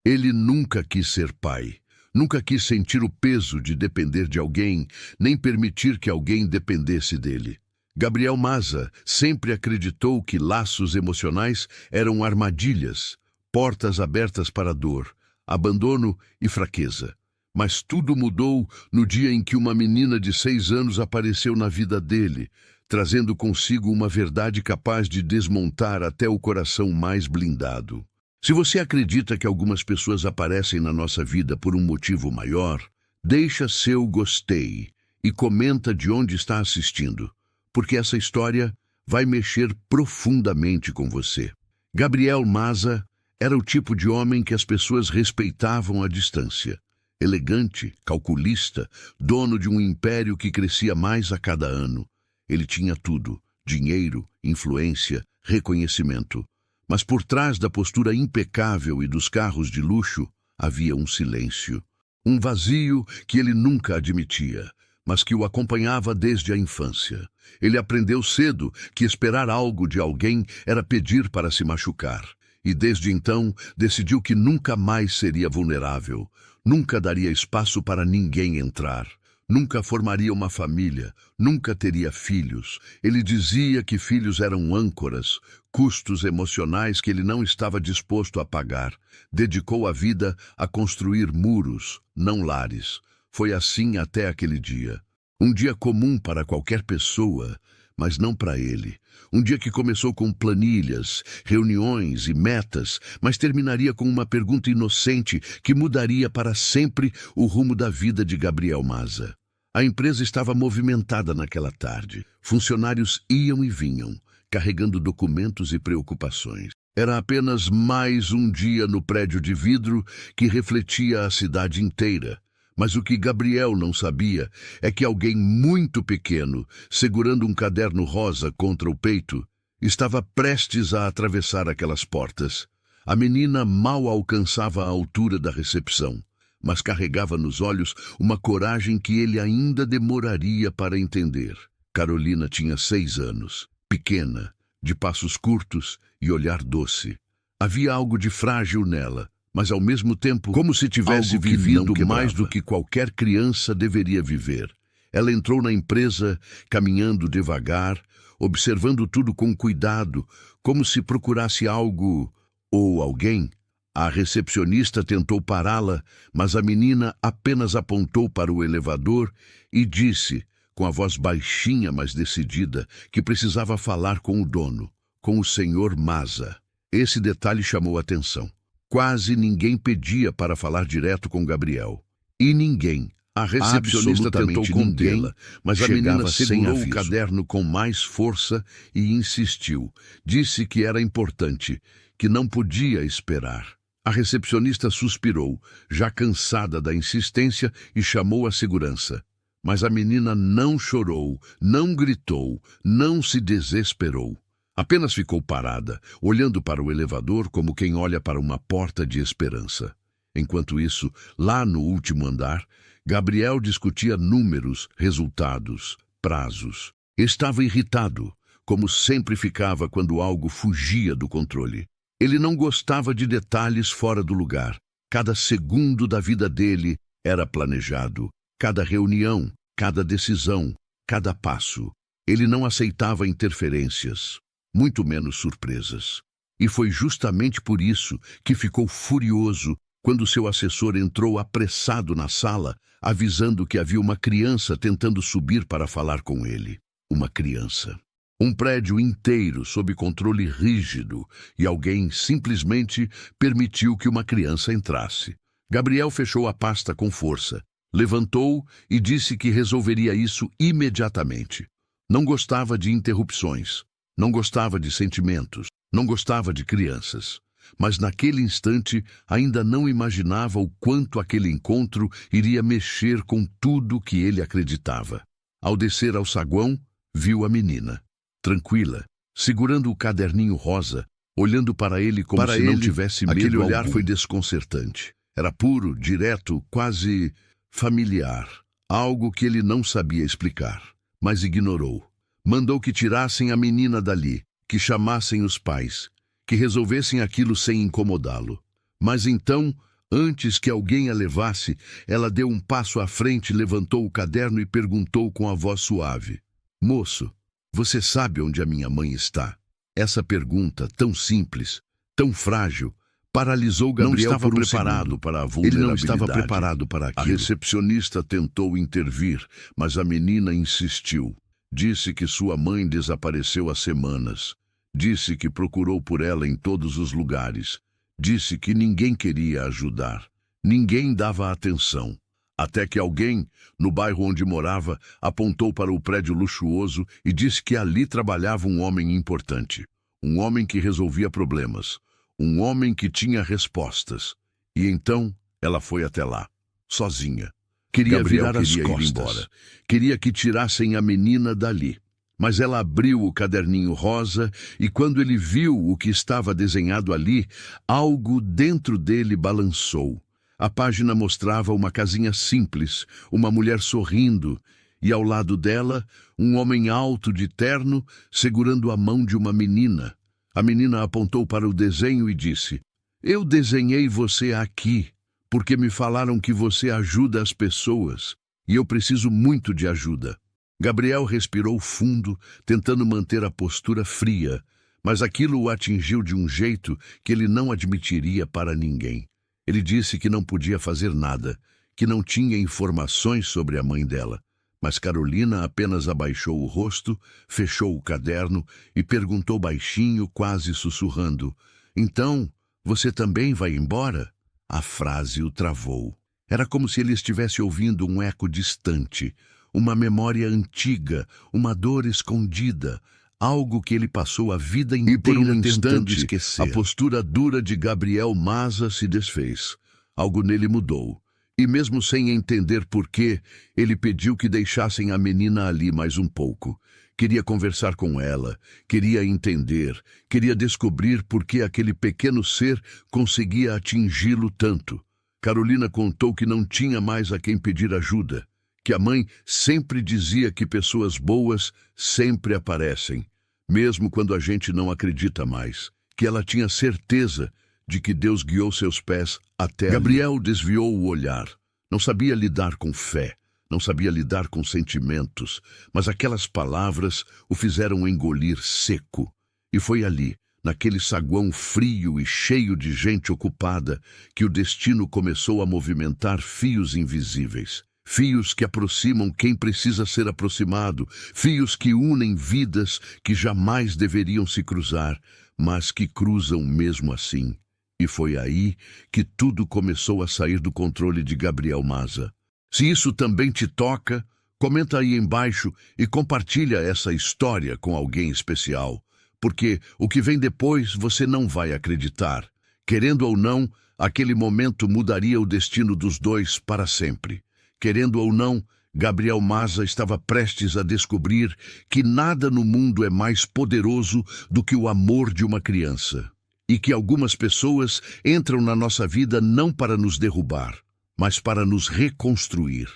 Ele nunca quis ser pai. Nunca quis sentir o peso de depender de alguém, nem permitir que alguém dependesse dele. Gabriel Maza sempre acreditou que laços emocionais eram armadilhas, portas abertas para dor, abandono e fraqueza. Mas tudo mudou no dia em que uma menina de 6 anos apareceu na vida dele, trazendo consigo uma verdade capaz de desmontar até o coração mais blindado. Se você acredita que algumas pessoas aparecem na nossa vida por um motivo maior, deixa seu gostei e comenta de onde está assistindo, porque essa história vai mexer profundamente com você. Gabriel Maza era o tipo de homem que as pessoas respeitavam à distância. Elegante, calculista, dono de um império que crescia mais a cada ano. Ele tinha tudo: dinheiro, influência, reconhecimento. Mas por trás da postura impecável e dos carros de luxo, havia um silêncio. Um vazio que ele nunca admitia, mas que o acompanhava desde a infância. Ele aprendeu cedo que esperar algo de alguém era pedir para se machucar. E desde então, decidiu que nunca mais seria vulnerável. Nunca daria espaço para ninguém entrar. Nunca formaria uma família, nunca teria filhos. Ele dizia que filhos eram âncoras, custos emocionais que ele não estava disposto a pagar. Dedicou a vida a construir muros, não lares. Foi assim até aquele dia. Um dia comum para qualquer pessoa, mas não para ele. Um dia que começou com planilhas, reuniões e metas, mas terminaria com uma pergunta inocente que mudaria para sempre o rumo da vida de Gabriel Maza. A empresa estava movimentada naquela tarde. Funcionários iam e vinham, carregando documentos e preocupações. Era apenas mais um dia no prédio de vidro que refletia a cidade inteira. Mas o que Gabriel não sabia é que alguém muito pequeno, segurando um caderno rosa contra o peito, estava prestes a atravessar aquelas portas. A menina mal alcançava a altura da recepção, mas carregava nos olhos uma coragem que ele ainda demoraria para entender. Carolina tinha 6 anos, pequena, de passos curtos e olhar doce. Havia algo de frágil nela, mas ao mesmo tempo, como se tivesse vivido mais do que qualquer criança deveria viver. Ela entrou na empresa, caminhando devagar, observando tudo com cuidado, como se procurasse algo ou alguém. A recepcionista tentou pará-la, mas a menina apenas apontou para o elevador e disse, com a voz baixinha mas decidida, que precisava falar com o dono, com o senhor Maza. Esse detalhe chamou a atenção. Quase ninguém pedia para falar direto com Gabriel. E ninguém, a recepcionista tentou contê-la, mas a menina segurou o caderno com mais força e insistiu. Disse que era importante, que não podia esperar. A recepcionista suspirou, já cansada da insistência, e chamou a segurança. Mas a menina não chorou, não gritou, não se desesperou. Apenas ficou parada, olhando para o elevador como quem olha para uma porta de esperança. Enquanto isso, lá no último andar, Gabriel discutia números, resultados, prazos. Estava irritado, como sempre ficava quando algo fugia do controle. Ele não gostava de detalhes fora do lugar. Cada segundo da vida dele era planejado. Cada reunião, cada decisão, cada passo. Ele não aceitava interferências, muito menos surpresas. E foi justamente por isso que ficou furioso quando seu assessor entrou apressado na sala, avisando que havia uma criança tentando subir para falar com ele. Uma criança. Um prédio inteiro sob controle rígido, e alguém simplesmente permitiu que uma criança entrasse. Gabriel fechou a pasta com força, levantou e disse que resolveria isso imediatamente. Não gostava de interrupções. Não gostava de sentimentos, não gostava de crianças. Mas naquele instante ainda não imaginava o quanto aquele encontro iria mexer com tudo que ele acreditava. Ao descer ao saguão, viu a menina, tranquila, segurando o caderninho rosa, olhando para ele como se não tivesse medo. Aquele olhar foi desconcertante. Era puro, direto, quase familiar. Algo que ele não sabia explicar, mas ignorou. Mandou que tirassem a menina dali, que chamassem os pais, que resolvessem aquilo sem incomodá-lo. Mas então, Antes que alguém a levasse, ela deu um passo à frente, levantou o caderno e perguntou com a voz suave: Moço, você sabe onde a minha mãe está? Essa pergunta, tão simples, tão frágil, paralisou Gabriel por um segundo. Ele não estava preparado para aquilo. A recepcionista tentou intervir, mas a menina insistiu. Disse que sua mãe desapareceu há semanas. Disse que procurou por ela em todos os lugares. Disse que ninguém queria ajudar. Ninguém dava atenção. Até que alguém, no bairro onde morava, apontou para o prédio luxuoso e disse que ali trabalhava um homem importante. Um homem que resolvia problemas. Um homem que tinha respostas. E então ela foi até lá, sozinha. Queria virar as costas. Queria que tirassem a menina dali. Mas ela abriu o caderninho rosa e quando ele viu o que estava desenhado ali, algo dentro dele balançou. A página mostrava uma casinha simples, uma mulher sorrindo, e ao lado dela, um homem alto de terno segurando a mão de uma menina. A menina apontou para o desenho e disse: Eu desenhei você aqui, porque me falaram que você ajuda as pessoas, e eu preciso muito de ajuda. Gabriel respirou fundo, tentando manter a postura fria, mas aquilo o atingiu de um jeito que ele não admitiria para ninguém. Ele disse que não podia fazer nada, que não tinha informações sobre a mãe dela. Mas Carolina apenas abaixou o rosto, fechou o caderno e perguntou baixinho, quase sussurrando: Então, você também vai embora? A frase o travou. Era como se ele estivesse ouvindo um eco distante, uma memória antiga, uma dor escondida, algo que ele passou a vida inteira tentando esquecer. A postura dura de Gabriel Maza se desfez. Algo nele mudou. E mesmo sem entender por quê, ele pediu que deixassem a menina ali mais um pouco. Queria conversar com ela, queria entender, queria descobrir por que aquele pequeno ser conseguia atingi-lo tanto. Carolina contou que não tinha mais a quem pedir ajuda, que a mãe sempre dizia que pessoas boas sempre aparecem, mesmo quando a gente não acredita mais, que ela tinha certeza de que Deus guiou seus pés até Gabriel ali. Desviou o olhar. Não sabia lidar com fé, não sabia lidar com sentimentos, mas aquelas palavras o fizeram engolir seco. E foi ali, naquele saguão frio e cheio de gente ocupada, que o destino começou a movimentar fios invisíveis. Fios que aproximam quem precisa ser aproximado, fios que unem vidas que jamais deveriam se cruzar, mas que cruzam mesmo assim. E foi aí que tudo começou a sair do controle de Gabriel Maza. Se isso também te toca, comenta aí embaixo e compartilha essa história com alguém especial, porque o que vem depois você não vai acreditar. Querendo ou não, aquele momento mudaria o destino dos dois para sempre. Querendo ou não, Gabriel Maza estava prestes a descobrir que nada no mundo é mais poderoso do que o amor de uma criança. E que algumas pessoas entram na nossa vida não para nos derrubar, mas para nos reconstruir.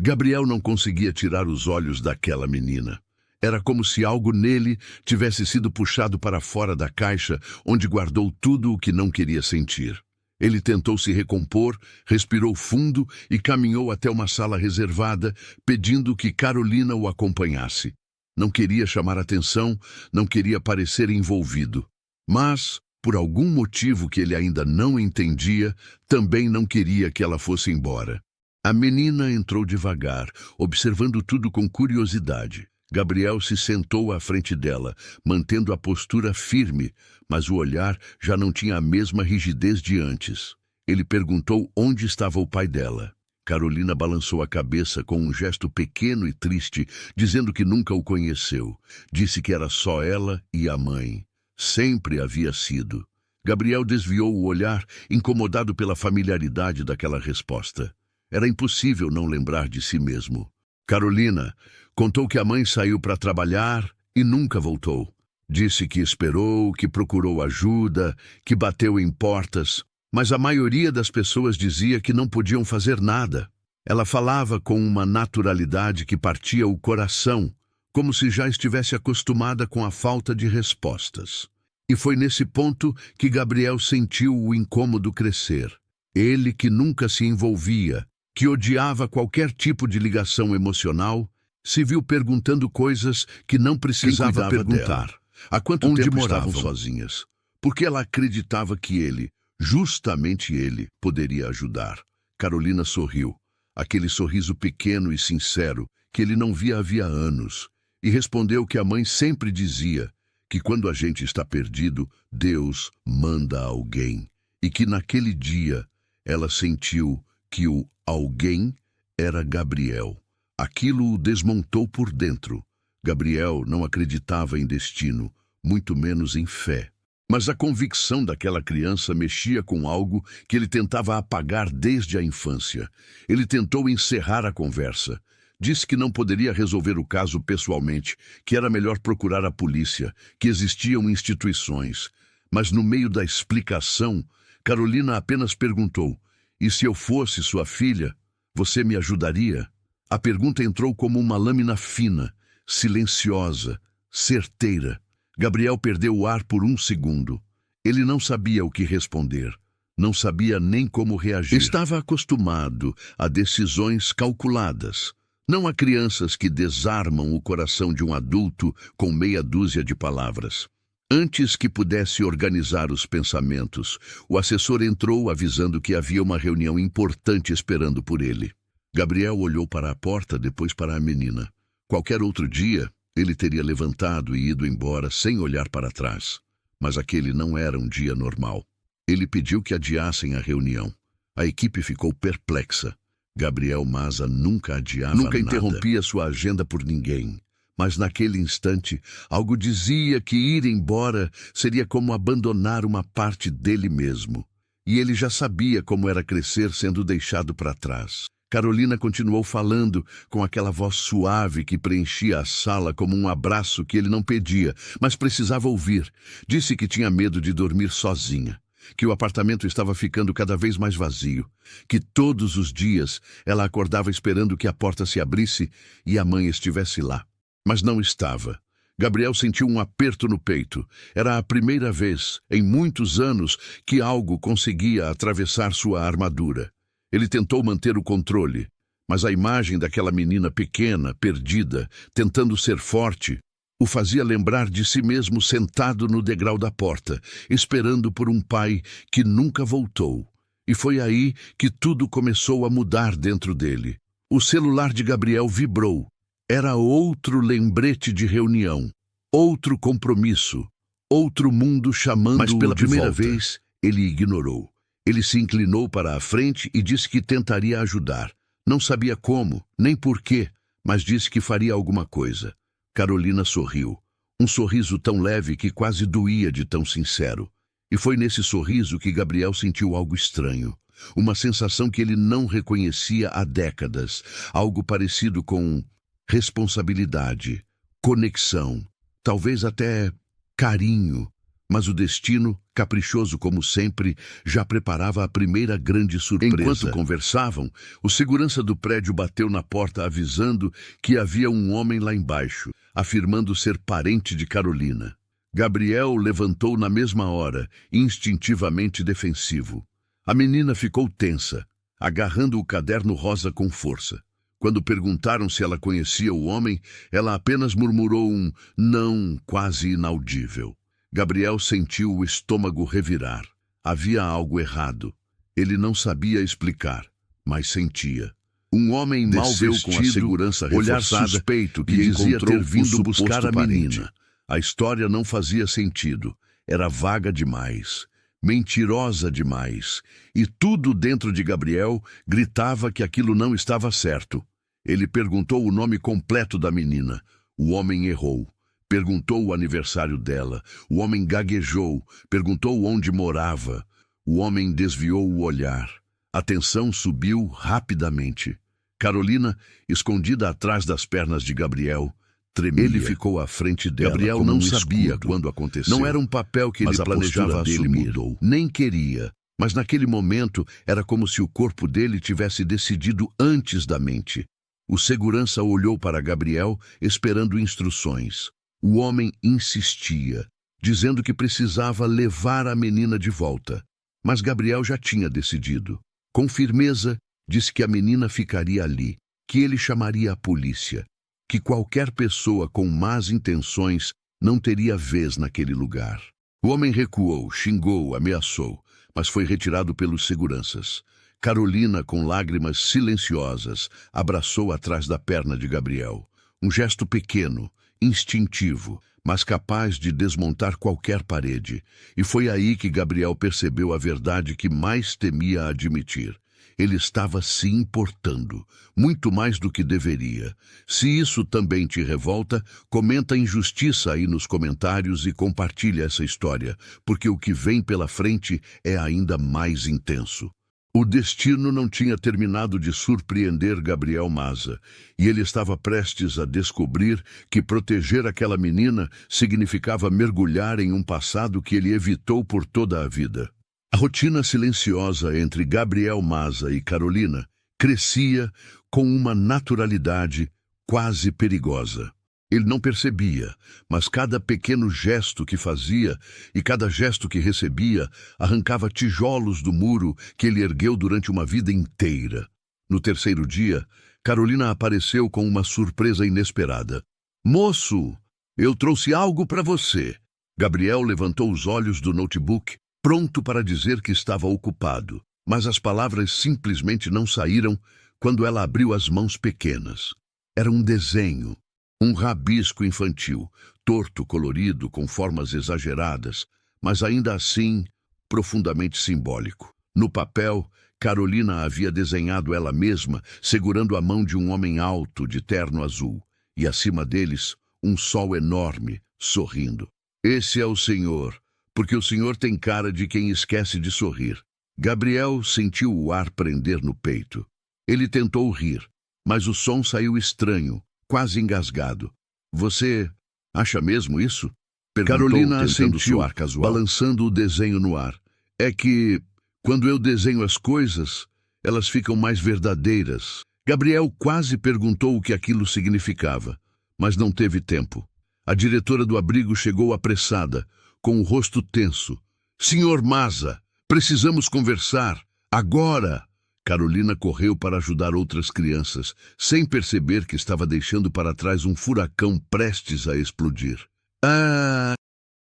Gabriel não conseguia tirar os olhos daquela menina. Era como se algo nele tivesse sido puxado para fora da caixa onde guardou tudo o que não queria sentir. Ele tentou se recompor, respirou fundo e caminhou até uma sala reservada, pedindo que Carolina o acompanhasse. Não queria chamar atenção, não queria parecer envolvido. Mas, por algum motivo que ele ainda não entendia, também não queria que ela fosse embora. A menina entrou devagar, observando tudo com curiosidade. Gabriel se sentou à frente dela, mantendo a postura firme, mas o olhar já não tinha a mesma rigidez de antes. Ele perguntou onde estava o pai dela. Carolina balançou a cabeça com um gesto pequeno e triste, dizendo que nunca o conheceu. Disse que era só ela e a mãe. Sempre havia sido. Gabriel desviou o olhar, incomodado pela familiaridade daquela resposta. Era impossível não lembrar de si mesmo. Carolina contou que a mãe saiu para trabalhar e nunca voltou. Disse que esperou, que procurou ajuda, que bateu em portas, mas a maioria das pessoas dizia que não podiam fazer nada. Ela falava com uma naturalidade que partia o coração, como se já estivesse acostumada com a falta de respostas. E foi nesse ponto que Gabriel sentiu o incômodo crescer. Ele, que nunca se envolvia, que odiava qualquer tipo de ligação emocional, se viu perguntando coisas que não precisava perguntar. Dela? Há quanto tempo estavam sozinhas? Porque ela acreditava que ele, justamente ele, poderia ajudar. Carolina sorriu, aquele sorriso pequeno e sincero que ele não via havia anos, e respondeu que a mãe sempre dizia que quando a gente está perdido, Deus manda alguém, e que naquele dia ela sentiu que o alguém era Gabriel. Aquilo o desmontou por dentro. Gabriel não acreditava em destino, muito menos em fé. Mas a convicção daquela criança mexia com algo que ele tentava apagar desde a infância. Ele tentou encerrar a conversa. Disse que não poderia resolver o caso pessoalmente, que era melhor procurar a polícia, que existiam instituições. Mas no meio da explicação, Carolina apenas perguntou: "E se eu fosse sua filha, você me ajudaria?" A pergunta entrou como uma lâmina fina, silenciosa, certeira. Gabriel perdeu o ar por um segundo. Ele não sabia o que responder. Não sabia nem como reagir. Estava acostumado a decisões calculadas. Não a crianças que desarmam o coração de um adulto com meia dúzia de palavras. Antes que pudesse organizar os pensamentos, o assessor entrou avisando que havia uma reunião importante esperando por ele. Gabriel olhou para a porta, depois para a menina. Qualquer outro dia, ele teria levantado e ido embora sem olhar para trás. Mas aquele não era um dia normal. Ele pediu que adiassem a reunião. A equipe ficou perplexa. Gabriel Maza nunca adiava nada. Nunca interrompia sua agenda por ninguém. Mas naquele instante, algo dizia que ir embora seria como abandonar uma parte dele mesmo. E ele já sabia como era crescer sendo deixado para trás. Carolina continuou falando com aquela voz suave que preenchia a sala como um abraço que ele não pedia, mas precisava ouvir. Disse que tinha medo de dormir sozinha, que o apartamento estava ficando cada vez mais vazio, que todos os dias ela acordava esperando que a porta se abrisse e a mãe estivesse lá. Mas não estava. Gabriel sentiu um aperto no peito. Era a primeira vez, em muitos anos, que algo conseguia atravessar sua armadura. Ele tentou manter o controle, mas a imagem daquela menina pequena, perdida, tentando ser forte, o fazia lembrar de si mesmo sentado no degrau da porta, esperando por um pai que nunca voltou. E foi aí que tudo começou a mudar dentro dele. O celular de Gabriel vibrou. Era outro lembrete de reunião, outro compromisso, outro mundo chamando-o de volta. Mas pela primeira vez, ele ignorou. Ele se inclinou para a frente e disse que tentaria ajudar. Não sabia como, nem porquê, mas disse que faria alguma coisa. Carolina sorriu. Um sorriso tão leve que quase doía de tão sincero. E foi nesse sorriso que Gabriel sentiu algo estranho. Uma sensação que ele não reconhecia há décadas. Algo parecido com responsabilidade, conexão, talvez até carinho. Mas o destino, caprichoso como sempre, já preparava a primeira grande surpresa. Enquanto conversavam, o segurança do prédio bateu na porta avisando que havia um homem lá embaixo, afirmando ser parente de Carolina. Gabriel levantou na mesma hora, instintivamente defensivo. A menina ficou tensa, agarrando o caderno rosa com força. Quando perguntaram se ela conhecia o homem, ela apenas murmurou um não quase inaudível. Gabriel sentiu o estômago revirar. Havia algo errado. Ele não sabia explicar, mas sentia. Um homem mal vestido, com a segurança olhar suspeito que dizia ter vindo buscar a menina. A história não fazia sentido. Era vaga demais, mentirosa demais. E tudo dentro de Gabriel gritava que aquilo não estava certo. Ele perguntou o nome completo da menina. O homem errou. Perguntou o aniversário dela. O homem gaguejou. Perguntou onde morava. O homem desviou o olhar. A tensão subiu rapidamente. Carolina, escondida atrás das pernas de Gabriel, tremia. Ele ficou à frente dela. Gabriel não sabia quando aconteceu. Não era um papel que ele planejava assumir. Nem queria. Mas naquele momento era como se o corpo dele tivesse decidido antes da mente. O segurança olhou para Gabriel, esperando instruções. O homem insistia. dizendo que precisava levar a menina de volta. Mas Gabriel já tinha decidido. Com firmeza, disse que a menina ficaria ali, que ele chamaria a polícia, que qualquer pessoa com más intenções não teria vez naquele lugar. O homem recuou, xingou, ameaçou, mas foi retirado pelos seguranças. Carolina, com lágrimas silenciosas, abraçou atrás da perna de Gabriel. Um gesto pequeno, instintivo, mas capaz de desmontar qualquer parede. E foi aí que Gabriel percebeu a verdade que mais temia admitir. Ele estava se importando, muito mais do que deveria. Se isso também te revolta, comenta a injustiça aí nos comentários e compartilha essa história, porque o que vem pela frente é ainda mais intenso. O destino não tinha terminado de surpreender Gabriel Maza, e ele estava prestes a descobrir que proteger aquela menina significava mergulhar em um passado que ele evitou por toda a vida. A rotina silenciosa entre Gabriel Maza e Carolina crescia com uma naturalidade quase perigosa. Ele não percebia, mas cada pequeno gesto que fazia e cada gesto que recebia arrancava tijolos do muro que ele ergueu durante uma vida inteira. No terceiro dia, Carolina apareceu com uma surpresa inesperada. "Moço, eu trouxe algo para você." Gabriel levantou os olhos do notebook, pronto para dizer que estava ocupado, mas as palavras simplesmente não saíram quando ela abriu as mãos pequenas. Era um desenho. Um rabisco infantil, torto, colorido, com formas exageradas, mas ainda assim profundamente simbólico. No papel, Carolina havia desenhado ela mesma, segurando a mão de um homem alto de terno azul, e acima deles, um sol enorme, sorrindo. "Esse é o senhor, porque o senhor tem cara de quem esquece de sorrir." Gabriel sentiu o ar prender no peito. Ele tentou rir, mas o som saiu estranho, quase engasgado. "Você acha mesmo isso?" Perguntou, Carolina assentiu, balançando o desenho no ar. "É que, quando eu desenho as coisas, elas ficam mais verdadeiras." Gabriel quase perguntou o que aquilo significava, mas não teve tempo. A diretora do abrigo chegou apressada, com o rosto tenso. "Senhor Maza, precisamos conversar. Agora!" Carolina correu para ajudar outras crianças, sem perceber que estava deixando para trás um furacão prestes a explodir.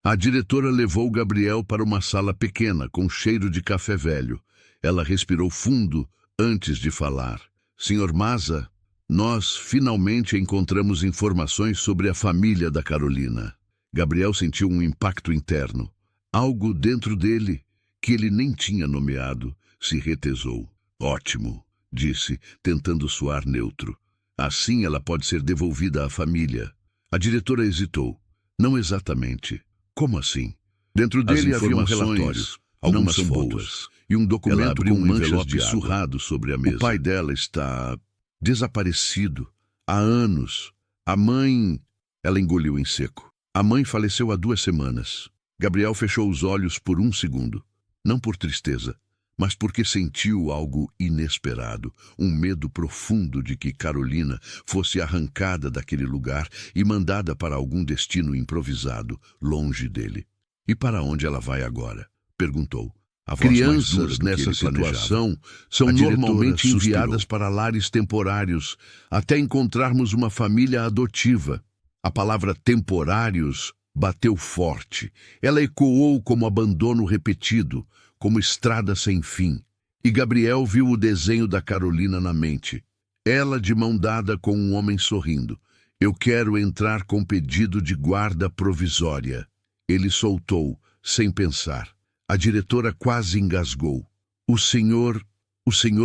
A diretora levou Gabriel para uma sala pequena, com cheiro de café velho. Ela respirou fundo antes de falar. "Senhor Maza, nós finalmente encontramos informações sobre a família da Carolina." Gabriel sentiu um impacto interno. Algo dentro dele, que ele nem tinha nomeado, se retesou. "Ótimo", disse, tentando soar neutro. "Assim ela pode ser devolvida à família." A diretora hesitou. "Não exatamente." "Como assim?" "Dentro dele haviam relatórios, algumas fotos e um documento com manchas de surrado sobre a mesa. O pai dela está desaparecido há anos. A mãe..." Ela engoliu em seco. "A mãe faleceu há 2 semanas." Gabriel fechou os olhos por um segundo. Não por tristeza, mas porque sentiu algo inesperado, um medo profundo de que Carolina fosse arrancada daquele lugar e mandada para algum destino improvisado, longe dele. "E para onde ela vai agora?" perguntou. A voz crianças nessa situação são normalmente enviadas para lares temporários, até encontrarmos uma família adotiva. A palavra temporários bateu forte. Ela ecoou como abandono repetido, como estrada sem fim. E Gabriel viu o desenho da Carolina na mente. Ela de mão dada com um homem sorrindo. "Eu quero entrar com pedido de guarda provisória." Ele soltou, sem pensar. A diretora quase engasgou. O senhor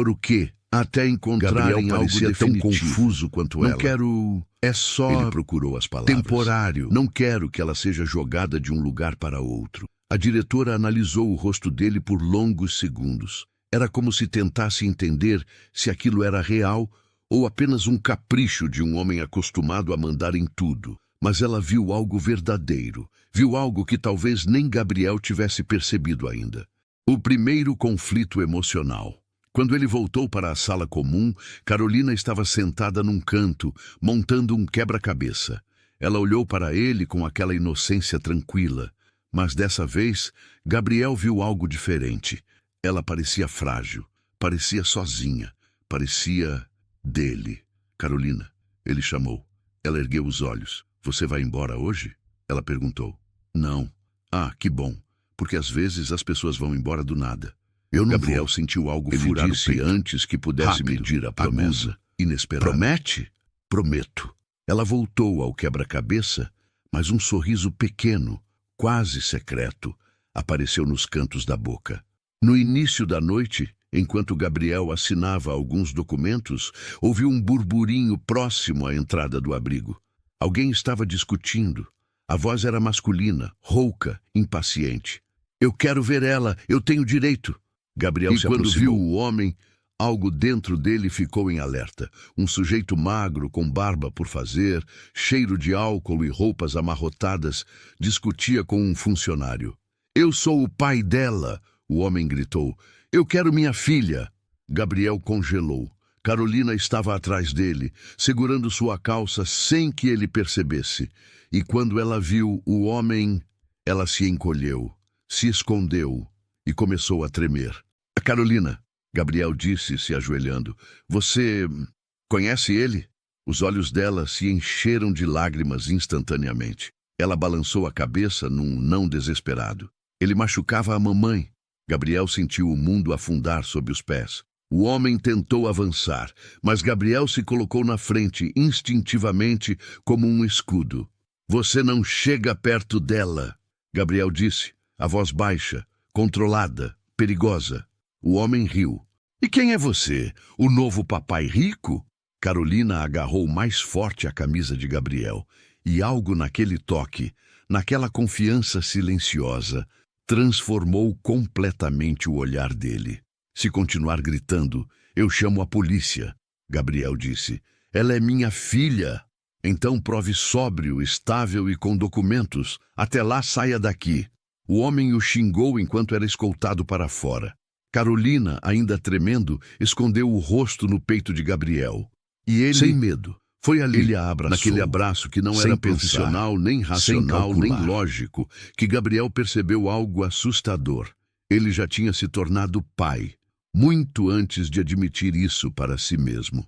o quê?" Até encontrarem algo tão confuso quanto ela. "Não quero... É só..." Ele procurou as palavras. "Temporário. Não quero que ela seja jogada de um lugar para outro." A diretora analisou o rosto dele por longos segundos. Era como se tentasse entender se aquilo era real ou apenas um capricho de um homem acostumado a mandar em tudo. Mas ela viu algo verdadeiro, viu algo que talvez nem Gabriel tivesse percebido ainda. O primeiro conflito emocional. Quando ele voltou para a sala comum, Carolina estava sentada num canto, montando um quebra-cabeça. Ela olhou para ele com aquela inocência tranquila. Mas dessa vez, Gabriel viu algo diferente. Ela parecia frágil, parecia sozinha, parecia dele. Carolina, ele chamou. Ela ergueu os olhos. Você vai embora hoje? Ela perguntou. Não. Ah, que bom, porque às vezes as pessoas vão embora do nada. Eu não Gabriel vou. Sentiu algo ele furar disse o peito. Antes que pudesse rápido, medir a promessa. Agudo, inesperado. Promete? Prometo. Ela voltou ao quebra-cabeça, mas um sorriso pequeno, quase secreto, apareceu nos cantos da boca. No início da noite, enquanto Gabriel assinava alguns documentos, ouviu um burburinho próximo à entrada do abrigo. Alguém estava discutindo. A voz era masculina, rouca, impaciente. Eu quero ver ela, eu tenho direito. Gabriel se aproximou. E quando viu o homem, algo dentro dele ficou em alerta. Um sujeito magro, com barba por fazer, cheiro de álcool e roupas amarrotadas, discutia com um funcionário. Eu sou o pai dela, o homem gritou. Eu quero minha filha. Gabriel congelou. Carolina estava atrás dele, segurando sua calça sem que ele percebesse. E quando ela viu o homem, ela se encolheu, se escondeu e começou a tremer. Carolina, Gabriel disse, se ajoelhando, você conhece ele? Os olhos dela se encheram de lágrimas instantaneamente. Ela balançou a cabeça num não desesperado. Ele machucava a mamãe. Gabriel sentiu o mundo afundar sob os pés. O homem tentou avançar, mas Gabriel se colocou na frente instintivamente como um escudo. Você não chega perto dela, Gabriel disse, a voz baixa, controlada, perigosa. O homem riu. E quem é você? O novo papai rico? Carolina agarrou mais forte a camisa de Gabriel, e algo naquele toque, naquela confiança silenciosa, transformou completamente o olhar dele. Se continuar gritando, eu chamo a polícia, Gabriel disse. Ela é minha filha. Então prove sóbrio, estável e com documentos. Até lá saia daqui. O homem o xingou enquanto era escoltado para fora. Carolina, ainda tremendo, escondeu o rosto no peito de Gabriel. E ele, sem medo, foi ali, ele a abraçou, naquele abraço que não era profissional, nem racional, nem lógico, que Gabriel percebeu algo assustador. Ele já tinha se tornado pai, muito antes de admitir isso para si mesmo.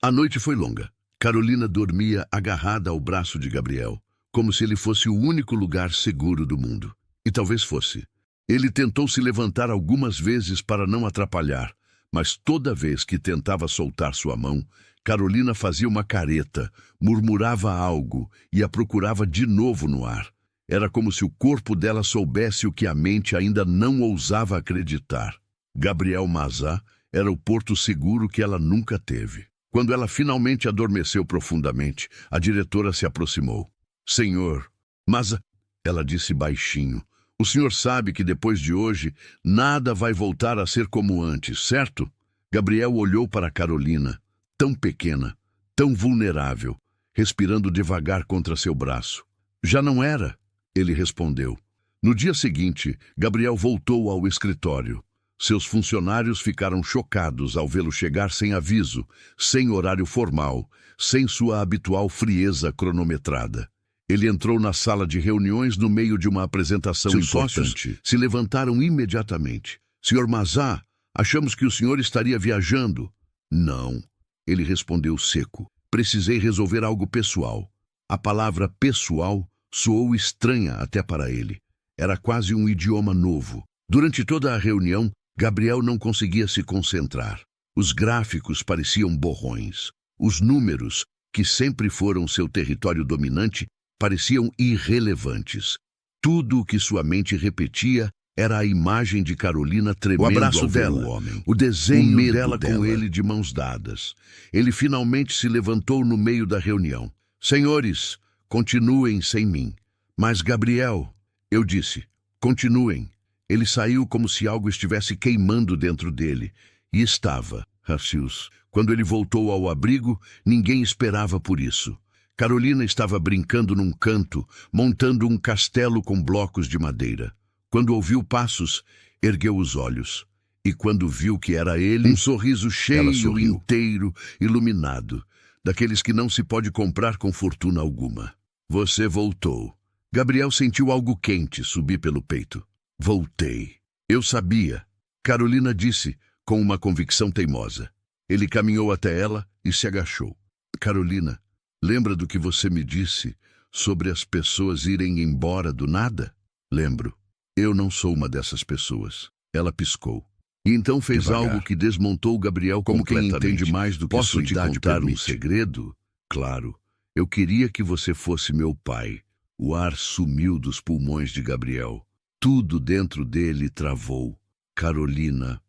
A noite foi longa. Carolina dormia agarrada ao braço de Gabriel, como se ele fosse o único lugar seguro do mundo. E talvez fosse. Ele tentou se levantar algumas vezes para não atrapalhar, mas toda vez que tentava soltar sua mão, Carolina fazia uma careta, murmurava algo e a procurava de novo no ar. Era como se o corpo dela soubesse o que a mente ainda não ousava acreditar. Gabriel Mazza era o porto seguro que ela nunca teve. Quando ela finalmente adormeceu profundamente, a diretora se aproximou. Senhor, Mazza, ela disse baixinho, o senhor sabe que depois de hoje nada vai voltar a ser como antes, certo? Gabriel olhou para Carolina, tão pequena, tão vulnerável, respirando devagar contra seu braço. Já não era, ele respondeu. No dia seguinte, Gabriel voltou ao escritório. Seus funcionários ficaram chocados ao vê-lo chegar sem aviso, sem horário formal, sem sua habitual frieza cronometrada. Ele entrou na sala de reuniões no meio de uma apresentação importante. Sócios se levantaram imediatamente. Senhor Mazza, achamos que o senhor estaria viajando. Não, ele respondeu seco. Precisei resolver algo pessoal. A palavra pessoal soou estranha até para ele. Era quase um idioma novo. Durante toda a reunião, Gabriel não conseguia se concentrar. Os gráficos pareciam borrões. Os números, que sempre foram seu território dominante, pareciam irrelevantes. Tudo o que sua mente repetia era a imagem de Carolina tremendo o abraço dela, homem, o desenho dela com ele de mãos dadas. Ele finalmente se levantou no meio da reunião. Senhores, continuem sem mim. Mas Gabriel, eu disse, continuem. Ele saiu como se algo estivesse queimando dentro dele. E estava, Harcius. Quando ele voltou ao abrigo, ninguém esperava por isso. Carolina estava brincando num canto, montando um castelo com blocos de madeira. Quando ouviu passos, ergueu os olhos. E quando viu que era ele, um sorriso cheio, inteiro, iluminado, daqueles que não se pode comprar com fortuna alguma. Você voltou, Gabriel sentiu algo quente subir pelo peito. Voltei. Eu sabia. Carolina disse, com uma convicção teimosa. Ele caminhou até ela e se agachou. Carolina, lembra do que você me disse sobre as pessoas irem embora do nada? Lembro. Eu não sou uma dessas pessoas. Ela piscou. E então fez algo que desmontou Gabriel como quem entende mais do que sua idade permite. Um segredo? Claro. Eu queria que você fosse meu pai. O ar sumiu dos pulmões de Gabriel. Tudo dentro dele travou. Carolina,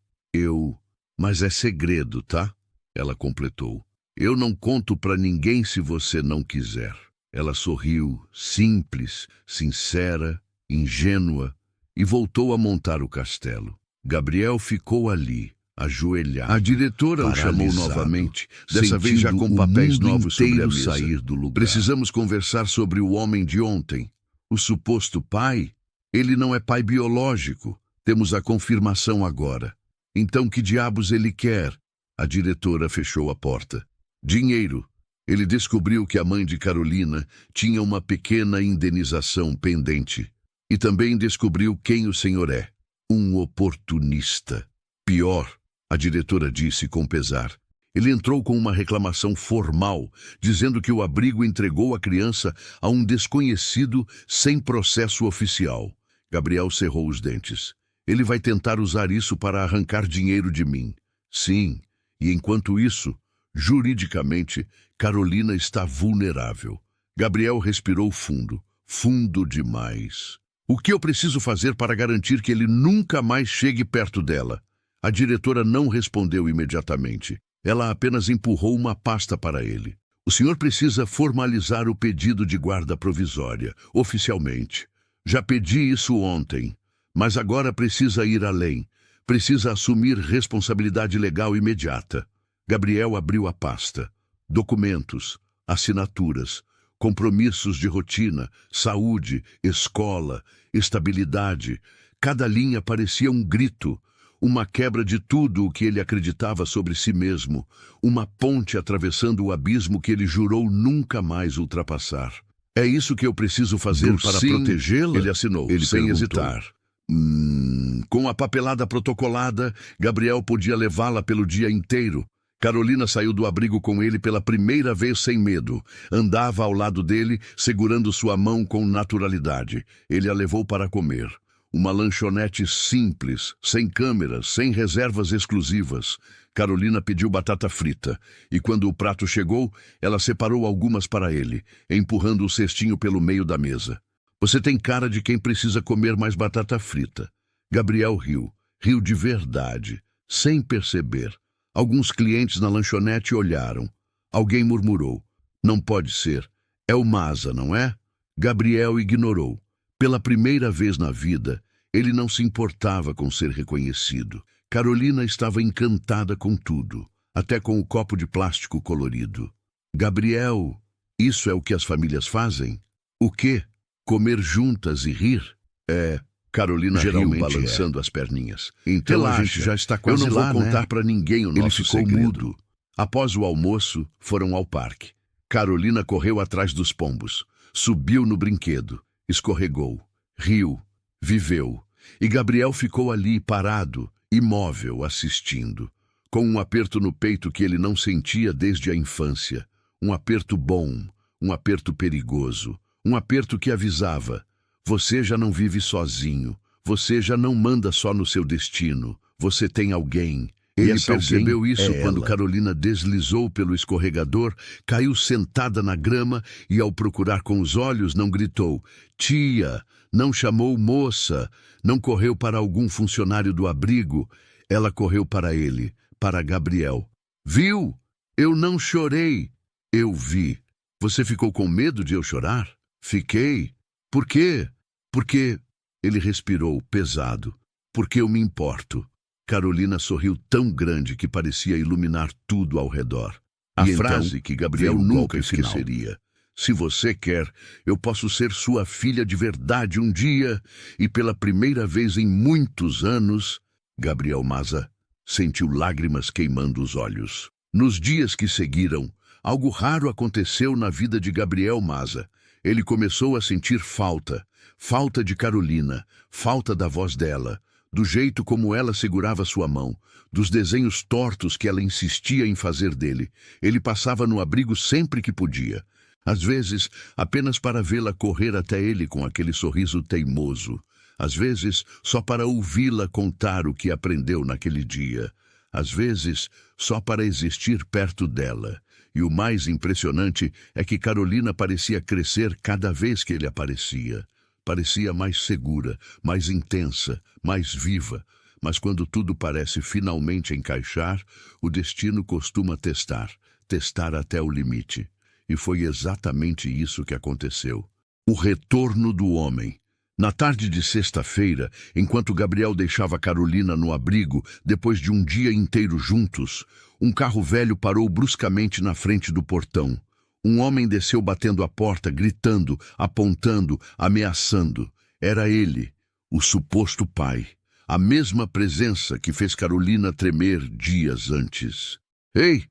Mas é segredo, tá? Ela completou. Eu não conto pra ninguém se você não quiser. Ela sorriu, simples, sincera, ingênua, e voltou a montar o castelo. Gabriel ficou ali, ajoelhado. A diretora o chamou novamente, dessa vez já com papéis novos sobre a mesa. Sair do lugar. Precisamos conversar sobre o homem de ontem. O suposto pai? Ele não é pai biológico. Temos a confirmação agora. Então que diabos ele quer? A diretora fechou a porta. Dinheiro. Ele descobriu que a mãe de Carolina tinha uma pequena indenização pendente. E também descobriu quem o senhor é. Um oportunista. Pior, a diretora disse com pesar. Ele entrou com uma reclamação formal, dizendo que o abrigo entregou a criança a um desconhecido sem processo oficial. Gabriel cerrou os dentes. Ele vai tentar usar isso para arrancar dinheiro de mim. Sim, e enquanto isso, juridicamente, Carolina está vulnerável. Gabriel respirou fundo, fundo demais. O que eu preciso fazer para garantir que ele nunca mais chegue perto dela? A diretora não respondeu imediatamente. Ela apenas empurrou uma pasta para ele. O senhor precisa formalizar o pedido de guarda provisória, oficialmente. Já pedi isso ontem, mas agora precisa ir além. Precisa assumir responsabilidade legal imediata. Gabriel abriu a pasta. Documentos, assinaturas, compromissos de rotina, saúde, escola, estabilidade. Cada linha parecia um grito, uma quebra de tudo o que ele acreditava sobre si mesmo, uma ponte atravessando o abismo que ele jurou nunca mais ultrapassar. É isso que eu preciso fazer para protegê-la? Ele assinou, sem hesitar. Com a papelada protocolada, Gabriel podia levá-la pelo dia inteiro. Carolina saiu do abrigo com ele pela primeira vez sem medo. Andava ao lado dele, segurando sua mão com naturalidade. Ele a levou para comer. Uma lanchonete simples, sem câmeras, sem reservas exclusivas. Carolina pediu batata frita, e quando o prato chegou, ela separou algumas para ele, empurrando o cestinho pelo meio da mesa. Você tem cara de quem precisa comer mais batata frita. Gabriel riu. Riu de verdade, sem perceber. Alguns clientes na lanchonete olharam. Alguém murmurou. Não pode ser. É o Maza, não é? Gabriel ignorou. Pela primeira vez na vida, ele não se importava com ser reconhecido. Carolina estava encantada com tudo, até com o copo de plástico colorido. Gabriel, isso é o que as famílias fazem? O quê? Comer juntas e rir? Carolina riu, balançando as perninhas. Então relaxa, a gente já está quase lá, né? Eu não vou contar para ninguém o nosso segredo. Ele ficou mudo. Após o almoço, foram ao parque. Carolina correu atrás dos pombos. Subiu no brinquedo. Escorregou. Riu. Viveu. E Gabriel ficou ali, parado, imóvel, assistindo. Com um aperto no peito que ele não sentia desde a infância. Um aperto bom. Um aperto perigoso. Um aperto que avisava. Você já não vive sozinho. Você já não manda só no seu destino. Você tem alguém. Ele percebeu isso quando Carolina deslizou pelo escorregador, caiu sentada na grama e, ao procurar com os olhos, não gritou "Tia", não chamou "moça", não correu para algum funcionário do abrigo. Ela correu para ele, para Gabriel. "Viu? Eu não chorei." "Eu vi." "Você ficou com medo de eu chorar?" "Fiquei." "Por quê?" "Porque..." Ele respirou, pesado. "Porque eu me importo." Carolina sorriu tão grande que parecia iluminar tudo ao redor. A frase que Gabriel nunca esqueceria. "Se você quer, eu posso ser sua filha de verdade um dia." E pela primeira vez em muitos anos, Gabriel Maza sentiu lágrimas queimando os olhos. Nos dias que seguiram, algo raro aconteceu na vida de Gabriel Maza. Ele começou a sentir falta. Falta de Carolina, falta da voz dela, do jeito como ela segurava sua mão, dos desenhos tortos que ela insistia em fazer dele. Ele passava no abrigo sempre que podia. Às vezes, apenas para vê-la correr até ele com aquele sorriso teimoso. Às vezes, só para ouvi-la contar o que aprendeu naquele dia. Às vezes, só para existir perto dela. E o mais impressionante é que Carolina parecia crescer cada vez que ele aparecia. Parecia mais segura, mais intensa, mais viva. Mas quando tudo parece finalmente encaixar, o destino costuma testar até o limite. E foi exatamente isso que aconteceu. O retorno do homem. Na tarde de sexta-feira, enquanto Gabriel deixava Carolina no abrigo, depois de um dia inteiro juntos, um carro velho parou bruscamente na frente do portão. Um homem desceu batendo a porta, gritando, apontando, ameaçando. Era ele, o suposto pai. A mesma presença que fez Carolina tremer dias antes. Ei,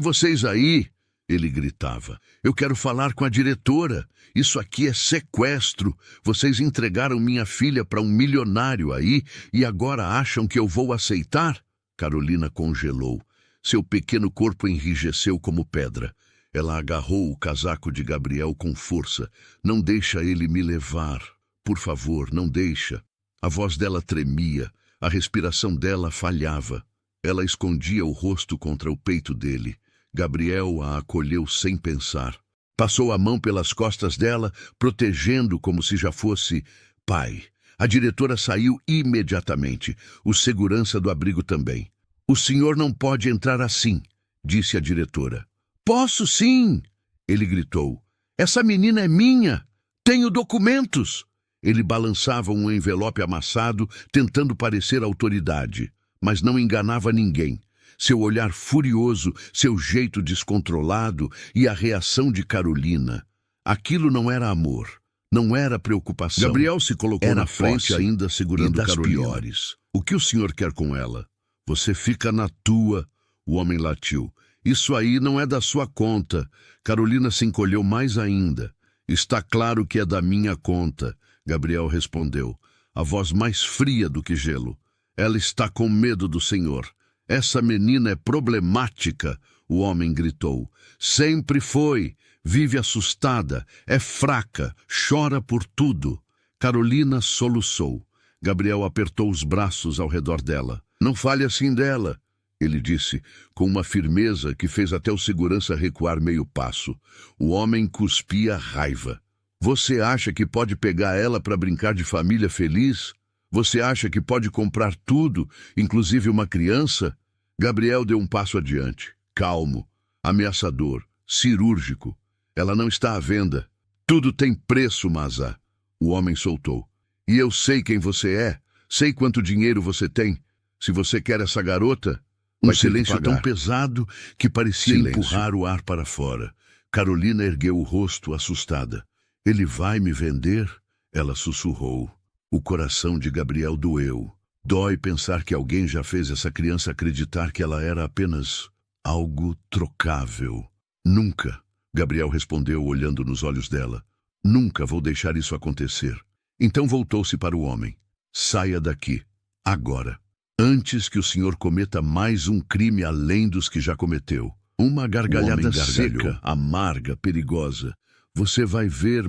vocês aí! Ele gritava. Eu quero falar com a diretora. Isso aqui é sequestro. Vocês entregaram minha filha para um milionário aí e agora acham que eu vou aceitar? Carolina congelou. Seu pequeno corpo enrijeceu como pedra. Ela agarrou o casaco de Gabriel com força. Não deixa ele me levar. Por favor, não deixa. A voz dela tremia. A respiração dela falhava. Ela escondia o rosto contra o peito dele. Gabriel a acolheu sem pensar. Passou a mão pelas costas dela, protegendo como se já fosse pai. A diretora saiu imediatamente. O segurança do abrigo também. O senhor não pode entrar assim, disse a diretora. Posso sim, ele gritou. Essa menina é minha. Tenho documentos. Ele balançava um envelope amassado, tentando parecer autoridade, mas não enganava ninguém. Seu olhar furioso, seu jeito descontrolado e a reação de Carolina. Aquilo não era amor, não era preocupação. Gabriel se colocou na frente ainda segurando Carolina. Piores. O que o senhor quer com ela? Você fica na tua, o homem latiu. Isso aí não é da sua conta. Carolina se encolheu mais ainda. Está claro que é da minha conta, Gabriel respondeu, a voz mais fria do que gelo. Ela está com medo do senhor. Essa menina é problemática, o homem gritou. Sempre foi. Vive assustada, é fraca, chora por tudo. Carolina soluçou. Gabriel apertou os braços ao redor dela. Não fale assim dela, ele disse, com uma firmeza que fez até o segurança recuar meio passo. O homem cuspia raiva. Você acha que pode pegar ela para brincar de família feliz? Você acha que pode comprar tudo, inclusive uma criança? Gabriel deu um passo adiante, calmo, ameaçador, cirúrgico. Ela não está à venda. Tudo tem preço, Mazá. O homem soltou. E eu sei quem você é, sei quanto dinheiro você tem. Se você quer essa garota... Um silêncio tão pesado que parecia empurrar o ar para fora. Carolina ergueu o rosto, assustada. Ele vai me vender? Ela sussurrou. O coração de Gabriel doeu. Dói pensar que alguém já fez essa criança acreditar que ela era apenas algo trocável. Nunca, Gabriel respondeu olhando nos olhos dela. Nunca vou deixar isso acontecer. Então voltou-se para o homem. Saia daqui, agora. Antes que o senhor cometa mais um crime além dos que já cometeu. Uma gargalhada seca, amarga, perigosa. Você vai ver,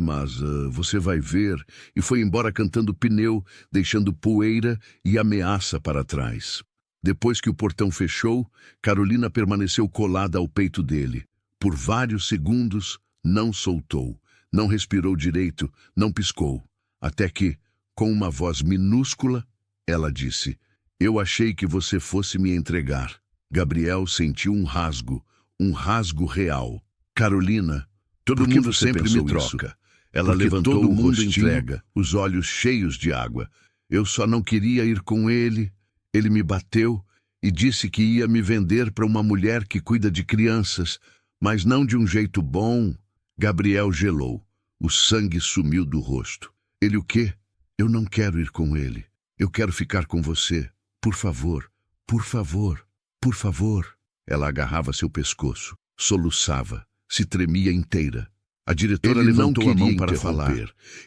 você vai ver. E foi embora cantando pneu, deixando poeira e ameaça para trás. Depois que o portão fechou, Carolina permaneceu colada ao peito dele. Por vários segundos, não soltou. Não respirou direito, não piscou. Até que, com uma voz minúscula, ela disse... Eu achei que você fosse me entregar. Gabriel sentiu um rasgo real. Carolina, todo mundo sempre me troca. Ela levantou o rostinho, os olhos cheios de água. Eu só não queria ir com ele. Ele me bateu e disse que ia me vender para uma mulher que cuida de crianças, mas não de um jeito bom. Gabriel gelou. O sangue sumiu do rosto. Ele o quê? Eu não quero ir com ele. Eu quero ficar com você. Por favor, por favor, por favor. Ela agarrava seu pescoço, soluçava, se tremia inteira. A diretora levantou a mão para falar.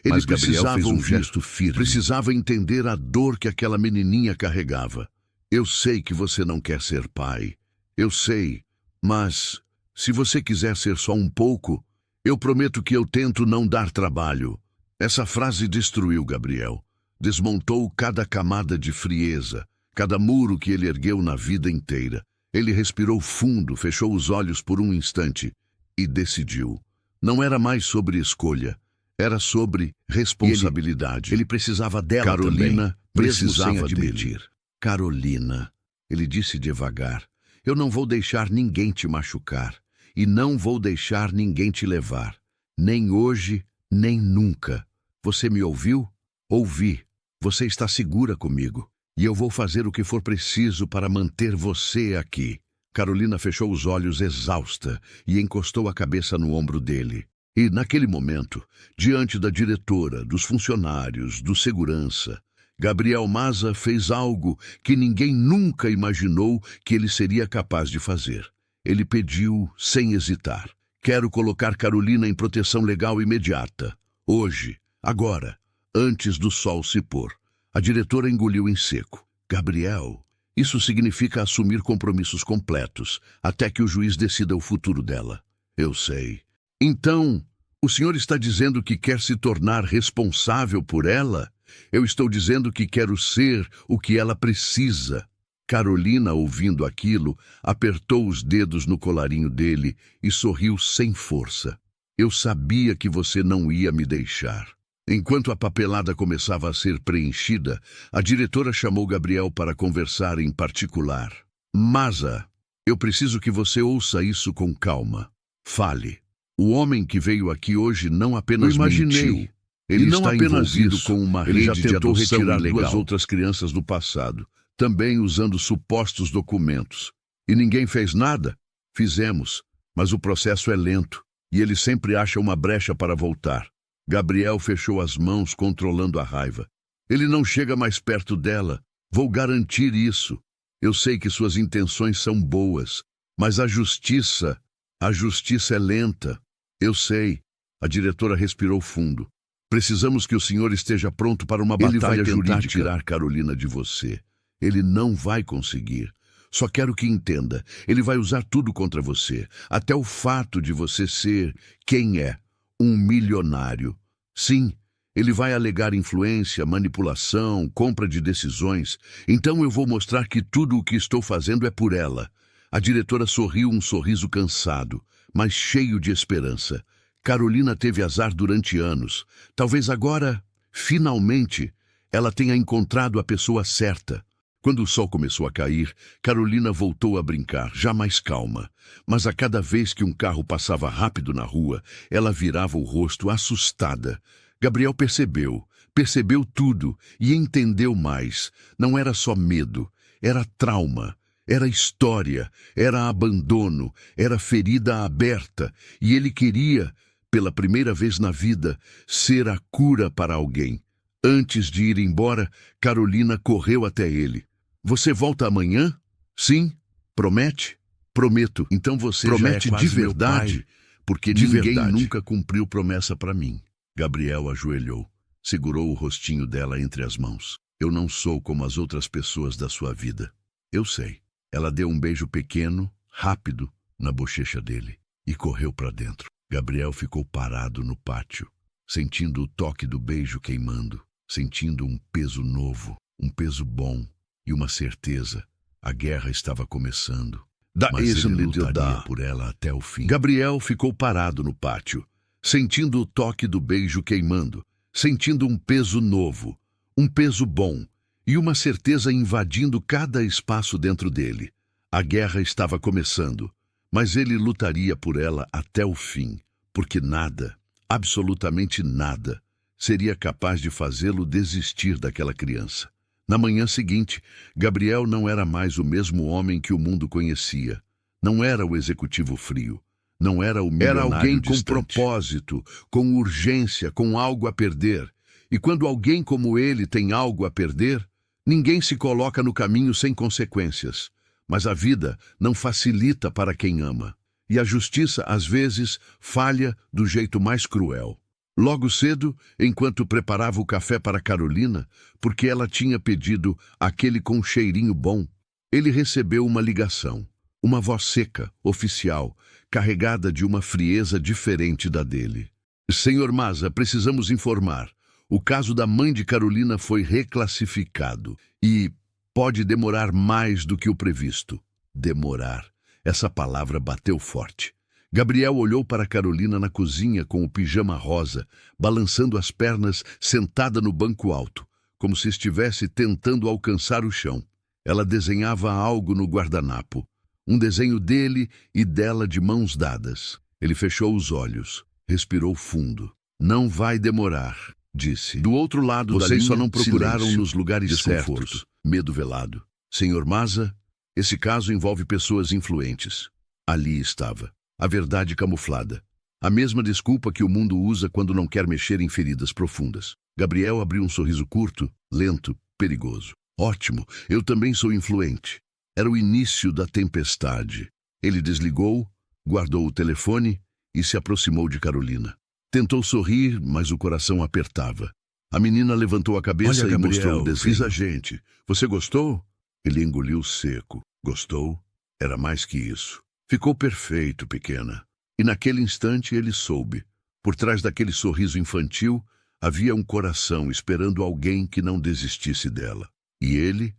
Ele precisava fez um gesto firme. Precisava entender a dor que aquela menininha carregava. Eu sei que você não quer ser pai. Eu sei. Mas, se você quiser ser só um pouco, eu prometo que eu tento não dar trabalho. Essa frase destruiu Gabriel. Desmontou cada camada de frieza, cada muro que ele ergueu na vida inteira. Ele respirou fundo, fechou os olhos por um instante e decidiu. Não era mais sobre escolha, era sobre responsabilidade. Ele precisava dela. Carolina também, precisava dele. Carolina, ele disse devagar, eu não vou deixar ninguém te machucar e não vou deixar ninguém te levar. Nem hoje, nem nunca. Você me ouviu? Ouvi. Você está segura comigo. E eu vou fazer o que for preciso para manter você aqui. Carolina fechou os olhos exausta e encostou a cabeça no ombro dele. E, naquele momento, diante da diretora, dos funcionários, do segurança, Gabriel Maza fez algo que ninguém nunca imaginou que ele seria capaz de fazer. Ele pediu, sem hesitar, quero colocar Carolina em proteção legal imediata. Hoje, agora, antes do sol se pôr. A diretora engoliu em seco. Gabriel, isso significa assumir compromissos completos, até que o juiz decida o futuro dela. Eu sei. Então, o senhor está dizendo que quer se tornar responsável por ela? Eu estou dizendo que quero ser o que ela precisa. Carolina, ouvindo aquilo, apertou os dedos no colarinho dele e sorriu sem força. Eu sabia que você não ia me deixar. Enquanto a papelada começava a ser preenchida, a diretora chamou Gabriel para conversar em particular. Maza, eu preciso que você ouça isso com calma. Fale. O homem que veio aqui hoje não apenas mentiu. Ele não está envolvido com uma rede de adoção retirar duas outras crianças do passado, também usando supostos documentos. E ninguém fez nada? Fizemos, mas o processo é lento, e ele sempre acha uma brecha para voltar. Gabriel fechou as mãos, controlando a raiva. Ele não chega mais perto dela. Vou garantir isso. Eu sei que suas intenções são boas, mas a justiça é lenta. Eu sei. A diretora respirou fundo. Precisamos que o senhor esteja pronto para uma batalha jurídica. Ele vai tentar tirar Carolina de você. Ele não vai conseguir. Só quero que entenda. Ele vai usar tudo contra você. Até o fato de você ser quem é. Um milionário. Sim, ele vai alegar influência, manipulação, compra de decisões. Então eu vou mostrar que tudo o que estou fazendo é por ela. A diretora sorriu um sorriso cansado, mas cheio de esperança. Carolina teve azar durante anos. Talvez agora, finalmente, ela tenha encontrado a pessoa certa. Quando o sol começou a cair, Carolina voltou a brincar, já mais calma. Mas a cada vez que um carro passava rápido na rua, ela virava o rosto assustada. Gabriel percebeu tudo e entendeu mais. Não era só medo, era trauma, era história, era abandono, era ferida aberta. E ele queria, pela primeira vez na vida, ser a cura para alguém. Antes de ir embora, Carolina correu até ele. Você volta amanhã? Sim. Promete? Prometo. Então você promete já é de verdade? Meu pai, porque de ninguém nunca cumpriu promessa para mim. Gabriel ajoelhou, segurou o rostinho dela entre as mãos. Eu não sou como as outras pessoas da sua vida. Eu sei. Ela deu um beijo pequeno, rápido, na bochecha dele e correu para dentro. Gabriel ficou parado no pátio, sentindo o toque do beijo queimando, sentindo um peso novo, um peso bom. E uma certeza, a guerra estava começando, mas ele lutaria por ela até o fim. Gabriel ficou parado no pátio, sentindo o toque do beijo queimando, sentindo um peso novo, um peso bom, e uma certeza invadindo cada espaço dentro dele. A guerra estava começando, mas ele lutaria por ela até o fim, porque nada, absolutamente nada, seria capaz de fazê-lo desistir daquela criança. Na manhã seguinte, Gabriel não era mais o mesmo homem que o mundo conhecia. Não era o executivo frio. Não era o milionário distante. Era alguém com propósito, com urgência, com algo a perder. E quando alguém como ele tem algo a perder, ninguém se coloca no caminho sem consequências. Mas a vida não facilita para quem ama. E a justiça, às vezes, falha do jeito mais cruel. Logo cedo, enquanto preparava o café para Carolina, porque ela tinha pedido aquele com um cheirinho bom, ele recebeu uma ligação. Uma voz seca, oficial, carregada de uma frieza diferente da dele. Senhor Maza, precisamos informar. O caso da mãe de Carolina foi reclassificado e pode demorar mais do que o previsto. Demorar. Essa palavra bateu forte. Gabriel olhou para Carolina na cozinha com o pijama rosa, balançando as pernas, sentada no banco alto, como se estivesse tentando alcançar o chão. Ela desenhava algo no guardanapo. Um desenho dele e dela de mãos dadas. Ele fechou os olhos, respirou fundo. Não vai demorar, disse. Do outro lado da linha, vocês só não procuraram nos lugares certos. Medo velado. Senhor Maza, esse caso envolve pessoas influentes. Ali estava. A verdade camuflada. A mesma desculpa que o mundo usa quando não quer mexer em feridas profundas. Gabriel abriu um sorriso curto, lento, perigoso. Ótimo, eu também sou influente. Era o início da tempestade. Ele desligou, guardou o telefone e se aproximou de Carolina. Tentou sorrir, mas o coração apertava. A menina levantou a cabeça e mostrou o desenho. Fiz a gente. Você gostou? Ele engoliu seco. Gostou? Era mais que isso. Ficou perfeito, pequena. E naquele instante ele soube. Por trás daquele sorriso infantil, havia um coração esperando alguém que não desistisse dela. E ele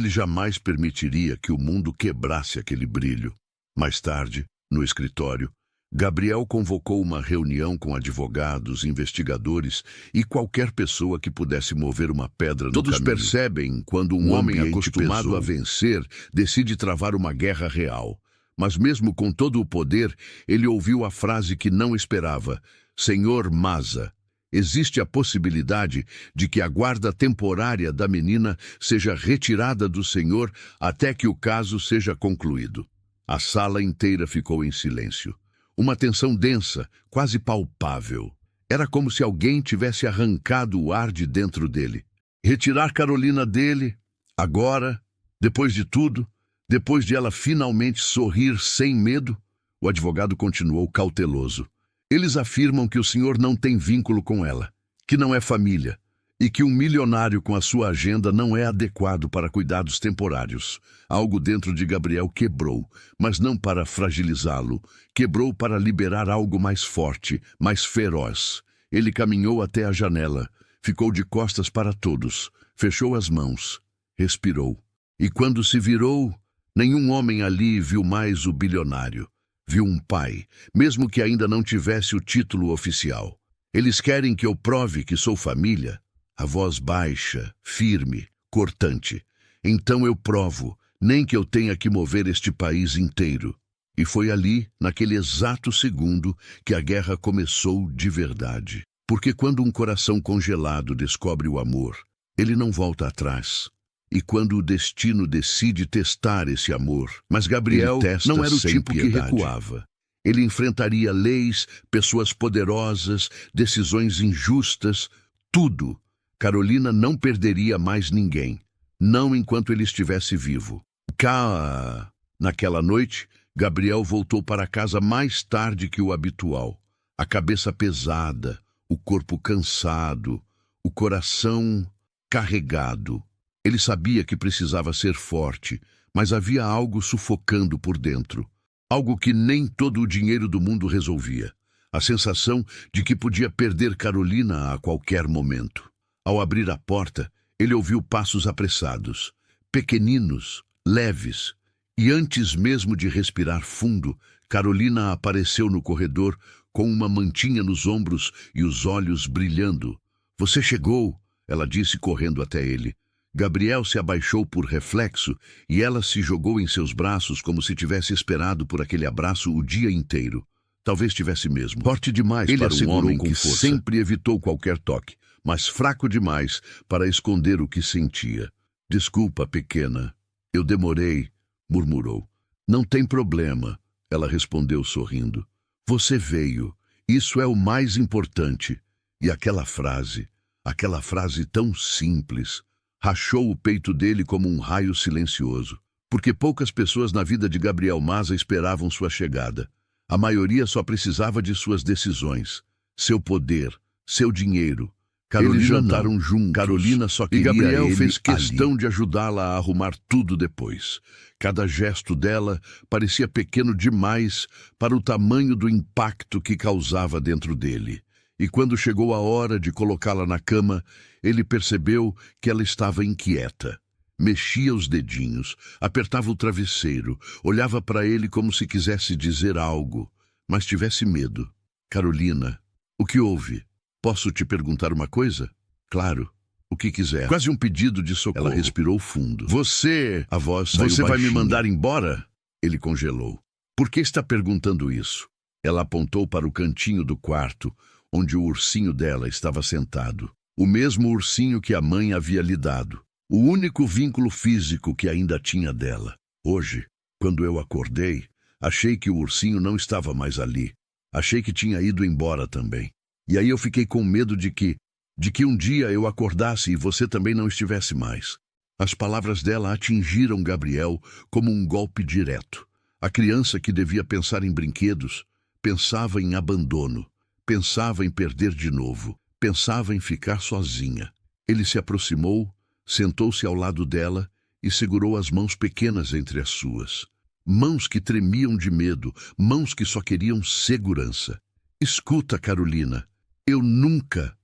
jamais permitiria que o mundo quebrasse aquele brilho. Mais tarde, no escritório, Gabriel convocou uma reunião com advogados, investigadores e qualquer pessoa que pudesse mover uma pedra no caminho. Todos percebem quando um homem acostumado a vencer decide travar uma guerra real. Mas mesmo com todo o poder, ele ouviu a frase que não esperava. Senhor Maza, existe a possibilidade de que a guarda temporária da menina seja retirada do senhor até que o caso seja concluído. A sala inteira ficou em silêncio. Uma tensão densa, quase palpável. Era como se alguém tivesse arrancado o ar de dentro dele. Retirar Carolina dele, agora, depois de tudo, depois de ela finalmente sorrir sem medo, o advogado continuou cauteloso. Eles afirmam que o senhor não tem vínculo com ela, que não é família, e que um milionário com a sua agenda não é adequado para cuidados temporários. Algo dentro de Gabriel quebrou, mas não para fragilizá-lo. Quebrou para liberar algo mais forte, mais feroz. Ele caminhou até a janela, ficou de costas para todos, fechou as mãos, respirou. E quando se virou, nenhum homem ali viu mais o bilionário. Viu um pai, mesmo que ainda não tivesse o título oficial. Eles querem que eu prove que sou família? A voz baixa, firme, cortante. Então eu provo, nem que eu tenha que mover este país inteiro. E foi ali, naquele exato segundo, que a guerra começou de verdade. Porque quando um coração congelado descobre o amor, ele não volta atrás. E quando o destino decide testar esse amor, mas Gabriel não era o tipo que recuava. Ele enfrentaria leis, pessoas poderosas, decisões injustas, tudo. Carolina não perderia mais ninguém, não enquanto ele estivesse vivo. Naquela noite, Gabriel voltou para casa mais tarde que o habitual. A cabeça pesada, o corpo cansado, o coração carregado. Ele sabia que precisava ser forte, mas havia algo sufocando por dentro. Algo que nem todo o dinheiro do mundo resolvia. A sensação de que podia perder Carolina a qualquer momento. Ao abrir a porta, ele ouviu passos apressados, pequeninos, leves, e antes mesmo de respirar fundo, Carolina apareceu no corredor com uma mantinha nos ombros e os olhos brilhando. Você chegou, ela disse correndo até ele. Gabriel se abaixou por reflexo e ela se jogou em seus braços como se tivesse esperado por aquele abraço o dia inteiro. Talvez tivesse mesmo. Forte demais para um homem que sempre evitou qualquer toque, mas fraco demais para esconder o que sentia. Desculpa, pequena. Eu demorei, murmurou. Não tem problema, ela respondeu sorrindo. Você veio. Isso é o mais importante. E aquela frase tão simples, rachou o peito dele como um raio silencioso, porque poucas pessoas na vida de Gabriel Maza esperavam sua chegada. A maioria só precisava de suas decisões, seu poder, seu dinheiro. Eles jantaram juntos. Carolina só queria e Gabriel fez questão de ajudá-la a arrumar tudo depois. Cada gesto dela parecia pequeno demais para o tamanho do impacto que causava dentro dele. E quando chegou a hora de colocá-la na cama, ele percebeu que ela estava inquieta. Mexia os dedinhos, apertava o travesseiro, olhava para ele como se quisesse dizer algo, mas tivesse medo. Carolina, o que houve? Posso te perguntar uma coisa? Claro, o que quiser. Quase um pedido de socorro. Ela respirou fundo. A voz saiu baixinha. Vai me mandar embora? Ele congelou. Por que está perguntando isso? Ela apontou para o cantinho do quarto, onde o ursinho dela estava sentado. O mesmo ursinho que a mãe havia lhe dado. O único vínculo físico que ainda tinha dela. Hoje, quando eu acordei, achei que o ursinho não estava mais ali. Achei que tinha ido embora também. E aí eu fiquei com medo de que um dia eu acordasse e você também não estivesse mais. As palavras dela atingiram Gabriel como um golpe direto. A criança que devia pensar em brinquedos, pensava em abandono, pensava em perder de novo, pensava em ficar sozinha. Ele se aproximou, sentou-se ao lado dela e segurou as mãos pequenas entre as suas. Mãos que tremiam de medo, mãos que só queriam segurança. Escuta, Carolina. Eu nunca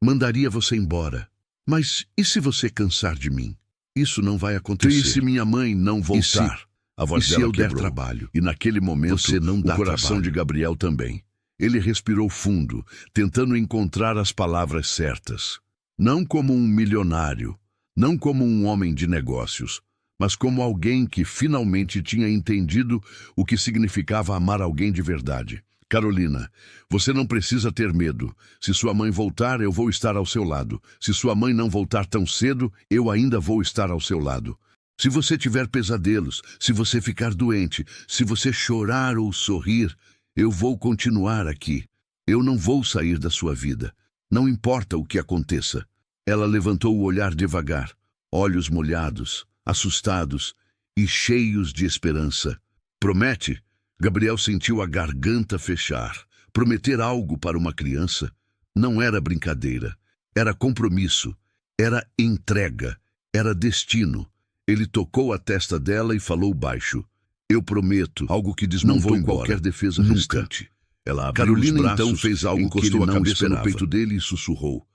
mandaria você embora. Mas e se você cansar de mim? Isso não vai acontecer. E se minha mãe não voltar? A voz dela quebrou. Der trabalho? E naquele momento, você não dá o coração trabalho. De Gabriel também. Ele respirou fundo, tentando encontrar as palavras certas. Não como um milionário, não como um homem de negócios, mas como alguém que finalmente tinha entendido o que significava amar alguém de verdade. Carolina, você não precisa ter medo. Se sua mãe voltar, eu vou estar ao seu lado. Se sua mãe não voltar tão cedo, eu ainda vou estar ao seu lado. Se você tiver pesadelos, se você ficar doente, se você chorar ou sorrir, eu vou continuar aqui. Eu não vou sair da sua vida. Não importa o que aconteça. Ela levantou o olhar devagar, olhos molhados, assustados e cheios de esperança. Promete? Gabriel sentiu a garganta fechar. Prometer algo para uma criança não era brincadeira, era compromisso, era entrega, era destino. Ele tocou a testa dela e falou baixo. Eu prometo, algo que desmontou qualquer defesa restante. Ela abriu Carolina os braços, então fez algo, encostou a cabeça no peito dele e sussurrou.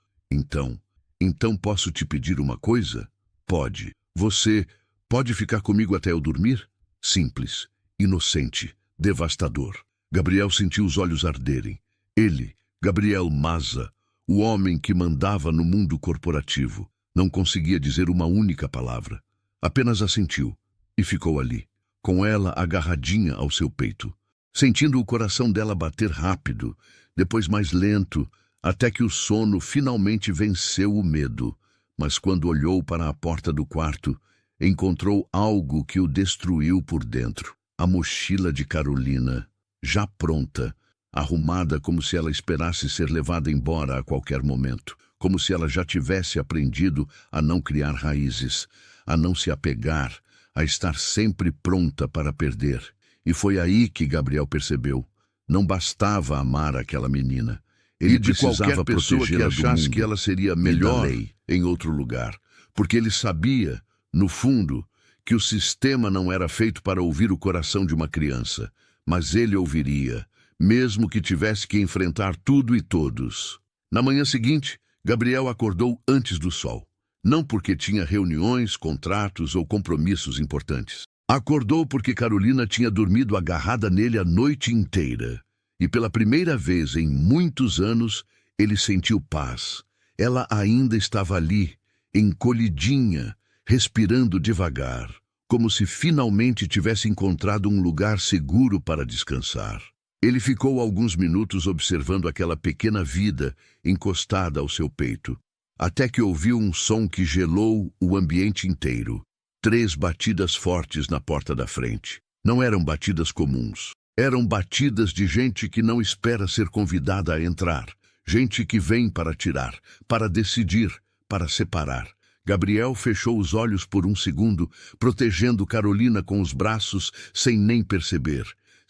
Então posso te pedir uma coisa? Pode. Você pode ficar comigo até eu dormir? Simples, inocente. Devastador. Gabriel sentiu os olhos arderem. Ele, Gabriel Maza, o homem que mandava no mundo corporativo, não conseguia dizer uma única palavra. Apenas assentiu e ficou ali, com ela agarradinha ao seu peito, sentindo o coração dela bater rápido, depois mais lento, até que o sono finalmente venceu o medo. Mas quando olhou para a porta do quarto, encontrou algo que o destruiu por dentro. A mochila de Carolina, já pronta, arrumada como se ela esperasse ser levada embora a qualquer momento, como se ela já tivesse aprendido a não criar raízes, a não se apegar, a estar sempre pronta para perder. E foi aí que Gabriel percebeu, não bastava amar aquela menina. Ele precisava protegê-la que achasse que ela seria melhor em outro lugar, porque ele sabia, no fundo, que o sistema não era feito para ouvir o coração de uma criança, mas ele ouviria, mesmo que tivesse que enfrentar tudo e todos. Na manhã seguinte, Gabriel acordou antes do sol. Não porque tinha reuniões, contratos ou compromissos importantes. Acordou porque Carolina tinha dormido agarrada nele a noite inteira. E pela primeira vez em muitos anos, ele sentiu paz. Ela ainda estava ali, encolhidinha, respirando devagar, como se finalmente tivesse encontrado um lugar seguro para descansar. Ele ficou alguns minutos observando aquela pequena vida encostada ao seu peito, até que ouviu um som que gelou o ambiente inteiro. 3 batidas fortes na porta da frente. Não eram batidas comuns. Eram batidas de gente que não espera ser convidada a entrar. Gente que vem para tirar, para decidir, para separar. Gabriel fechou os olhos por um segundo, protegendo Carolina com os braços sem nem perceber.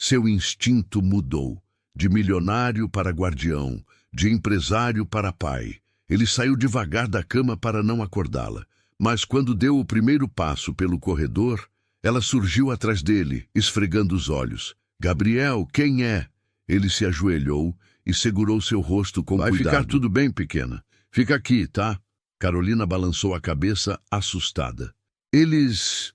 Seu instinto mudou, de milionário para guardião, de empresário para pai. Ele saiu devagar da cama para não acordá-la, mas quando deu o primeiro passo pelo corredor, ela surgiu atrás dele, esfregando os olhos. Gabriel, quem é? Ele se ajoelhou e segurou seu rosto com cuidado. Vai ficar tudo bem, pequena. Fica aqui, tá? Carolina balançou a cabeça, assustada. Eles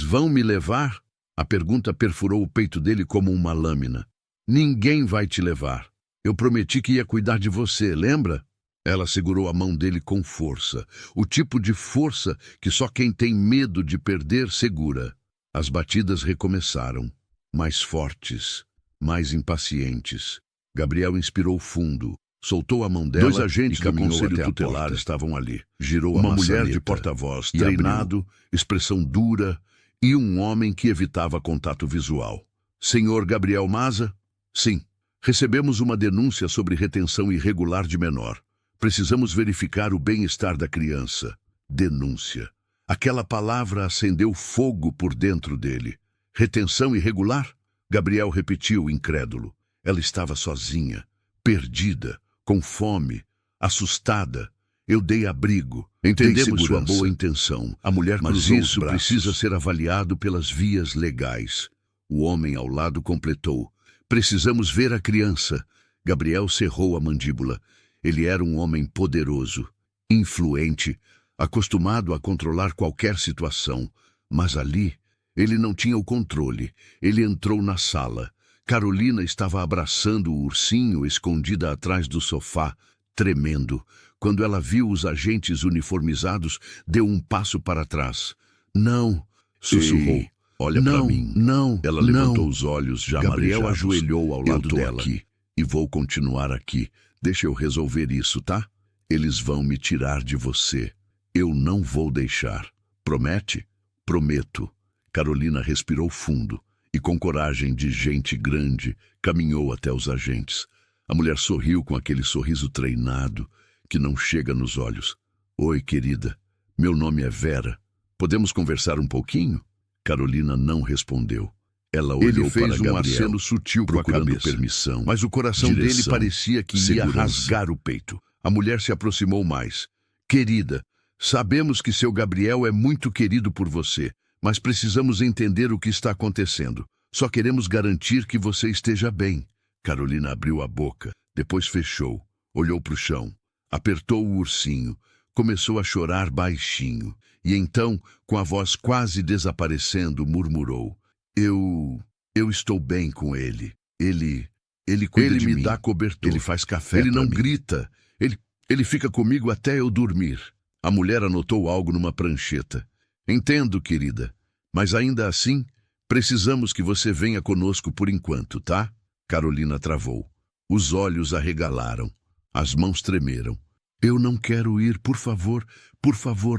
vão me levar? A pergunta perfurou o peito dele como uma lâmina. Ninguém vai te levar. Eu prometi que ia cuidar de você, lembra? Ela segurou a mão dele com força, o tipo de força que só quem tem medo de perder segura. As batidas recomeçaram, mais fortes, mais impacientes. Gabriel inspirou fundo, soltou a mão dela. Dois agentes do conselho tutelar estavam ali. Girou uma mulher de porta-voz, treinado, expressão dura, e um homem que evitava contato visual. Senhor Gabriel Maza? Sim. Recebemos uma denúncia sobre retenção irregular de menor. Precisamos verificar o bem-estar da criança. Denúncia. Aquela palavra acendeu fogo por dentro dele. Retenção irregular? Gabriel repetiu, incrédulo. Ela estava sozinha, perdida, com fome, assustada. Eu dei abrigo. Entendemos sua boa intenção. A mulher cruzou os braços. Mas isso precisa ser avaliado pelas vias legais. O homem ao lado completou. Precisamos ver a criança. Gabriel cerrou a mandíbula. Ele era um homem poderoso, influente, acostumado a controlar qualquer situação. Mas ali, ele não tinha o controle. Ele entrou na sala. Carolina estava abraçando o ursinho escondida atrás do sofá, tremendo. Quando ela viu os agentes uniformizados, deu um passo para trás. Não, sussurrou. Olha para mim. Não. Ela levantou os olhos já marejados. Gabriel ajoelhou ao lado dela. Aqui e vou continuar aqui. Deixa eu resolver isso, tá? Eles vão me tirar de você. Eu não vou deixar. Promete? Prometo. Carolina respirou fundo e, com coragem de gente grande, caminhou até os agentes. A mulher sorriu com aquele sorriso treinado que não chega nos olhos. Oi, querida. Meu nome é Vera. Podemos conversar um pouquinho? Carolina não respondeu. Ela olhou para Gabriel. Ele fez um aceno sutil procurando permissão, mas o coração dele parecia que ia rasgar o peito. A mulher se aproximou mais. Querida, sabemos que seu Gabriel é muito querido por você, mas precisamos entender o que está acontecendo. Só queremos garantir que você esteja bem. Carolina abriu a boca, depois fechou, olhou para o chão, apertou o ursinho, começou a chorar baixinho, e então, com a voz quase desaparecendo, murmurou. Eu estou bem com ele. Ele cuida de mim. Ele me dá cobertor. Ele faz café. Ele não grita. Ele fica comigo até eu dormir. A mulher anotou algo numa prancheta. Entendo, querida, mas ainda assim, precisamos que você venha conosco por enquanto, tá? Carolina travou. Os olhos arregalaram. As mãos tremeram. Eu não quero ir, por favor,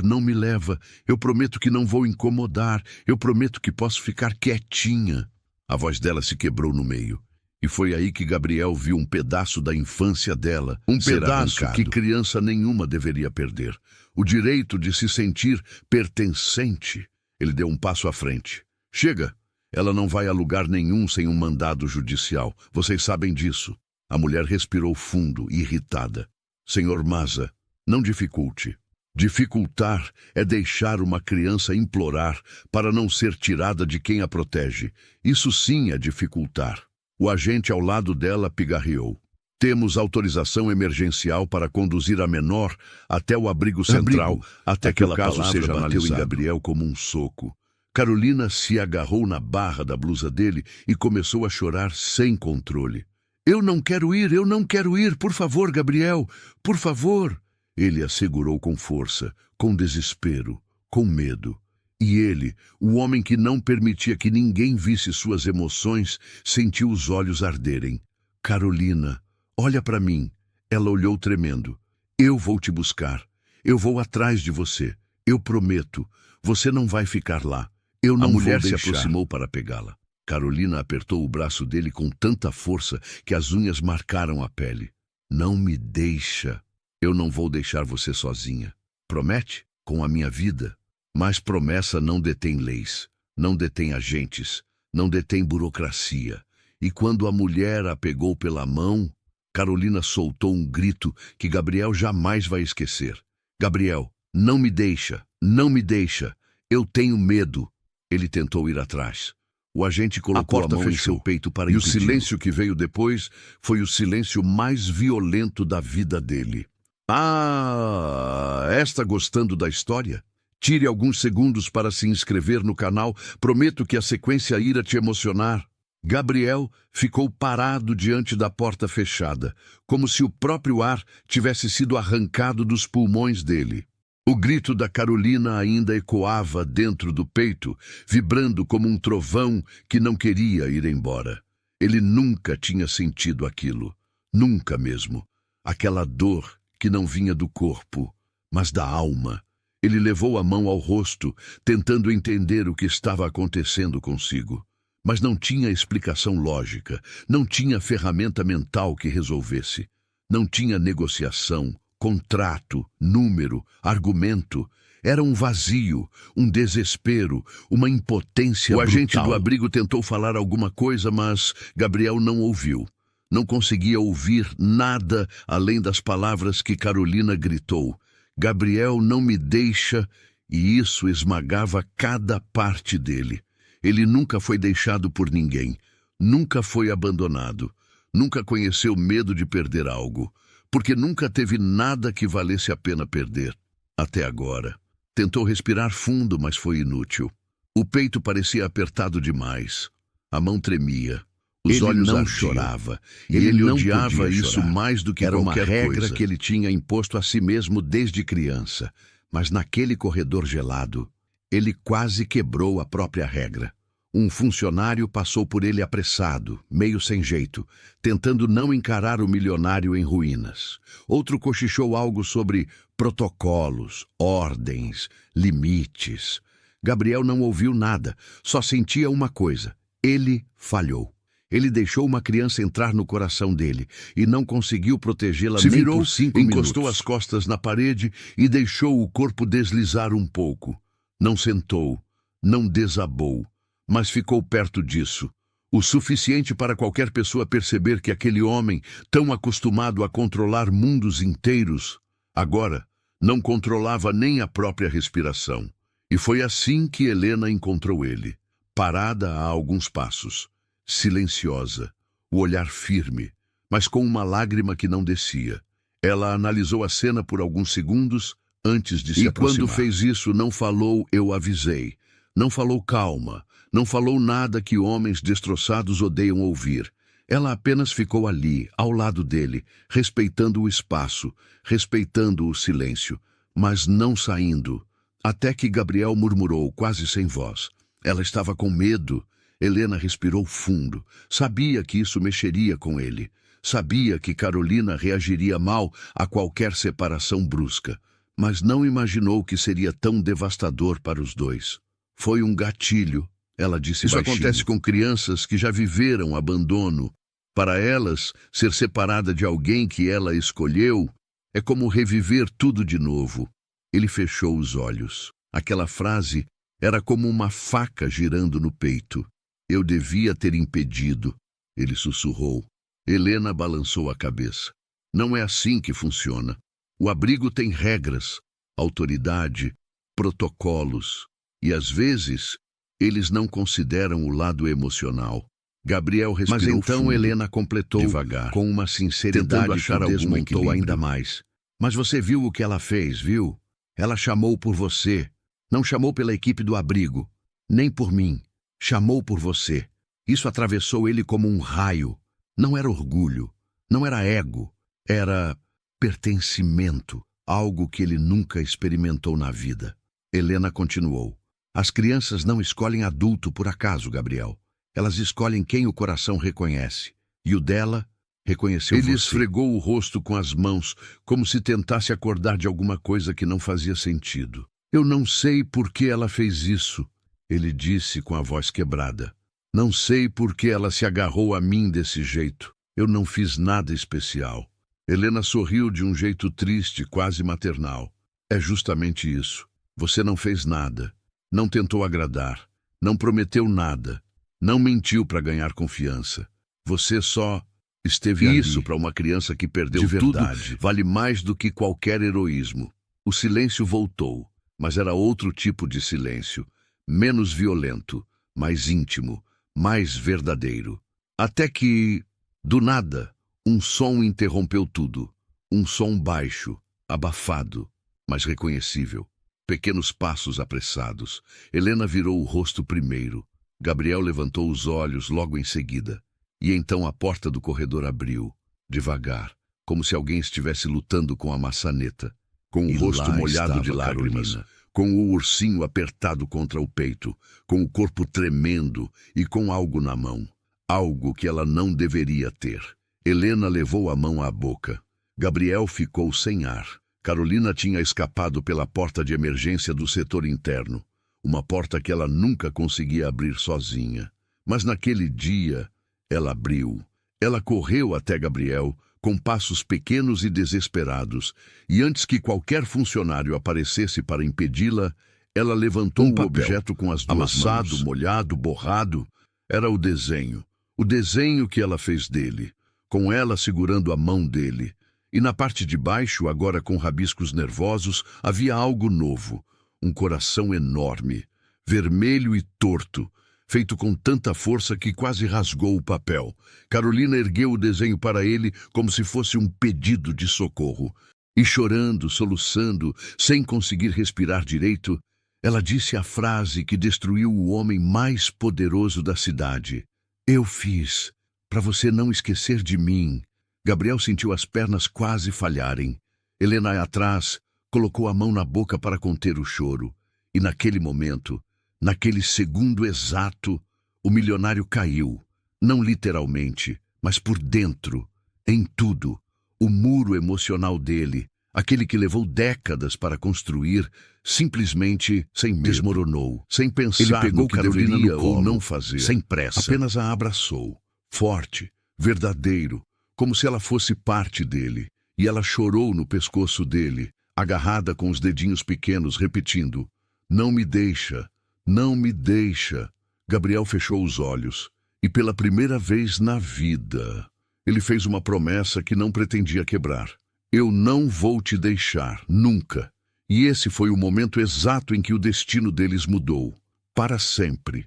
não me leva. Eu prometo que não vou incomodar. Eu prometo que posso ficar quietinha. A voz dela se quebrou no meio. E foi aí que Gabriel viu um pedaço da infância dela. Um pedaço que criança nenhuma deveria perder. O direito de se sentir pertencente. Ele deu um passo à frente. Chega! Ela não vai a lugar nenhum sem um mandado judicial. Vocês sabem disso. A mulher respirou fundo, irritada. Senhor Maza, não dificulte. Dificultar é deixar uma criança implorar para não ser tirada de quem a protege. Isso sim é dificultar. O agente ao lado dela pigarreou. Temos autorização emergencial para conduzir a menor até o abrigo central, até que o caso seja analisado. Bateu em Gabriel como um soco. Carolina se agarrou na barra da blusa dele e começou a chorar sem controle. Eu não quero ir, por favor, Gabriel, por favor. Ele a segurou com força, com desespero, com medo. E ele, o homem que não permitia que ninguém visse suas emoções, sentiu os olhos arderem. Carolina, olha para mim. Ela olhou tremendo. Eu vou te buscar. Eu vou atrás de você. Eu prometo. Você não vai ficar lá. Eu não vou deixar. A mulher se aproximou para pegá-la. Carolina apertou o braço dele com tanta força que as unhas marcaram a pele. Não me deixa. Eu não vou deixar você sozinha. Promete? Com a minha vida. Mas promessa não detém leis, não detém agentes, não detém burocracia. E quando a mulher a pegou pela mão, Carolina soltou um grito que Gabriel jamais vai esquecer. Gabriel, não me deixa, não me deixa. Eu tenho medo. Ele tentou ir atrás. O agente colocou a mão em seu peito para impedir. E o silêncio que veio depois foi o silêncio mais violento da vida dele. Ah, está gostando da história? Tire alguns segundos para se inscrever no canal. Prometo que a sequência irá te emocionar. Gabriel ficou parado diante da porta fechada, como se o próprio ar tivesse sido arrancado dos pulmões dele. O grito da Carolina ainda ecoava dentro do peito, vibrando como um trovão que não queria ir embora. Ele nunca tinha sentido aquilo, nunca mesmo. Aquela dor que não vinha do corpo, mas da alma. Ele levou a mão ao rosto, tentando entender o que estava acontecendo consigo. Mas não tinha explicação lógica, não tinha ferramenta mental que resolvesse. Não tinha negociação, contrato, número, argumento. Era um vazio, um desespero, uma impotência brutal. O agente do abrigo tentou falar alguma coisa, mas Gabriel não ouviu. Não conseguia ouvir nada além das palavras que Carolina gritou. Gabriel, não me deixa, e isso esmagava cada parte dele. Ele nunca foi deixado por ninguém, nunca foi abandonado, nunca conheceu medo de perder algo, porque nunca teve nada que valesse a pena perder, até agora. Tentou respirar fundo, mas foi inútil. O peito parecia apertado demais, a mão tremia, os olhos não chorava, e ele odiava isso mais do que qualquer coisa. Era uma regra que ele tinha imposto a si mesmo desde criança, mas naquele corredor gelado, ele quase quebrou a própria regra. Um funcionário passou por ele apressado, meio sem jeito, tentando não encarar o milionário em ruínas. Outro cochichou algo sobre protocolos, ordens, limites. Gabriel não ouviu nada, só sentia uma coisa: ele falhou. Ele deixou uma criança entrar no coração dele e não conseguiu protegê-la nem por 5 minutos. Encostou as costas na parede e deixou o corpo deslizar um pouco. Não sentou, não desabou, mas ficou perto disso. O suficiente para qualquer pessoa perceber que aquele homem, tão acostumado a controlar mundos inteiros, agora não controlava nem a própria respiração. E foi assim que Helena encontrou ele, parada a alguns passos, silenciosa, o olhar firme, mas com uma lágrima que não descia. Ela analisou a cena por alguns segundos antes de se aproximar. E quando fez isso, não falou "eu avisei", não falou "calma", não falou nada que homens destroçados odeiam ouvir. Ela apenas ficou ali, ao lado dele, respeitando o espaço, respeitando o silêncio, mas não saindo, até que Gabriel murmurou, quase sem voz. Ela estava com medo. Helena respirou fundo. Sabia que isso mexeria com ele. Sabia que Carolina reagiria mal a qualquer separação brusca, mas não imaginou que seria tão devastador para os dois. Foi um gatilho, ela disse baixinho. Isso acontece com crianças que já viveram abandono. Para elas, ser separada de alguém que ela escolheu é como reviver tudo de novo. Ele fechou os olhos. Aquela frase era como uma faca girando no peito. Eu devia ter impedido, ele sussurrou. Helena balançou a cabeça. Não é assim que funciona. O abrigo tem regras, autoridade, protocolos, e às vezes eles não consideram o lado emocional. Gabriel respirou. Mas então fundo, Helena completou devagar, com uma sinceridade tentando achar que desmontou ainda mais. Mas você viu o que ela fez, viu? Ela chamou por você. Não chamou pela equipe do abrigo, nem por mim. Chamou por você. Isso atravessou ele como um raio. Não era orgulho, não era ego, era pertencimento, algo que ele nunca experimentou na vida. Helena continuou. As crianças não escolhem adulto por acaso, Gabriel. Elas escolhem quem o coração reconhece. E o dela reconheceu você. Ele esfregou o rosto com as mãos, como se tentasse acordar de alguma coisa que não fazia sentido. Eu não sei por que ela fez isso, ele disse com a voz quebrada. Não sei por que ela se agarrou a mim desse jeito. Eu não fiz nada especial. Helena sorriu de um jeito triste, quase maternal. É justamente isso. Você não fez nada. Não tentou agradar. Não prometeu nada. Não mentiu para ganhar confiança. Você só esteve ali. Isso, para uma criança que perdeu tudo, vale mais do que qualquer heroísmo. O silêncio voltou, mas era outro tipo de silêncio. Menos violento, mais íntimo, mais verdadeiro. Até que, do nada, um som interrompeu tudo. Um som baixo, abafado, mas reconhecível. Pequenos passos apressados. Helena virou o rosto primeiro. Gabriel levantou os olhos logo em seguida. E então a porta do corredor abriu, devagar, como se alguém estivesse lutando com a maçaneta, com o rosto molhado de lágrimas, com o ursinho apertado contra o peito, com o corpo tremendo e com algo na mão. Algo que ela não deveria ter. Helena levou a mão à boca. Gabriel ficou sem ar. Carolina tinha escapado pela porta de emergência do setor interno, uma porta que ela nunca conseguia abrir sozinha. Mas naquele dia, ela abriu. Ela correu até Gabriel, com passos pequenos e desesperados, e antes que qualquer funcionário aparecesse para impedi-la, ela levantou o objeto com as duas amassado, mãos. Molhado, borrado. Era o desenho que ela fez dele, com ela segurando a mão dele. E na parte de baixo, agora com rabiscos nervosos, havia algo novo. Um coração enorme, vermelho e torto, feito com tanta força que quase rasgou o papel. Carolina ergueu o desenho para ele como se fosse um pedido de socorro. E chorando, soluçando, sem conseguir respirar direito, ela disse a frase que destruiu o homem mais poderoso da cidade. Eu fiz, para você não esquecer de mim. Gabriel sentiu as pernas quase falharem. Helena, atrás, colocou a mão na boca para conter o choro. E naquele momento, naquele segundo exato, o milionário caiu. Não literalmente, mas por dentro, em tudo. O muro emocional dele, aquele que levou décadas para construir, simplesmente desmoronou. Sem pensar ele pegou no que Carolina deveria ou não fazer. Sem pressa. Apenas a abraçou. Forte, verdadeiro, como se ela fosse parte dele, e ela chorou no pescoço dele, agarrada com os dedinhos pequenos, repetindo, não me deixa, não me deixa. Gabriel fechou os olhos, e pela primeira vez na vida, ele fez uma promessa que não pretendia quebrar. Eu não vou te deixar, nunca. E esse foi o momento exato em que o destino deles mudou, para sempre.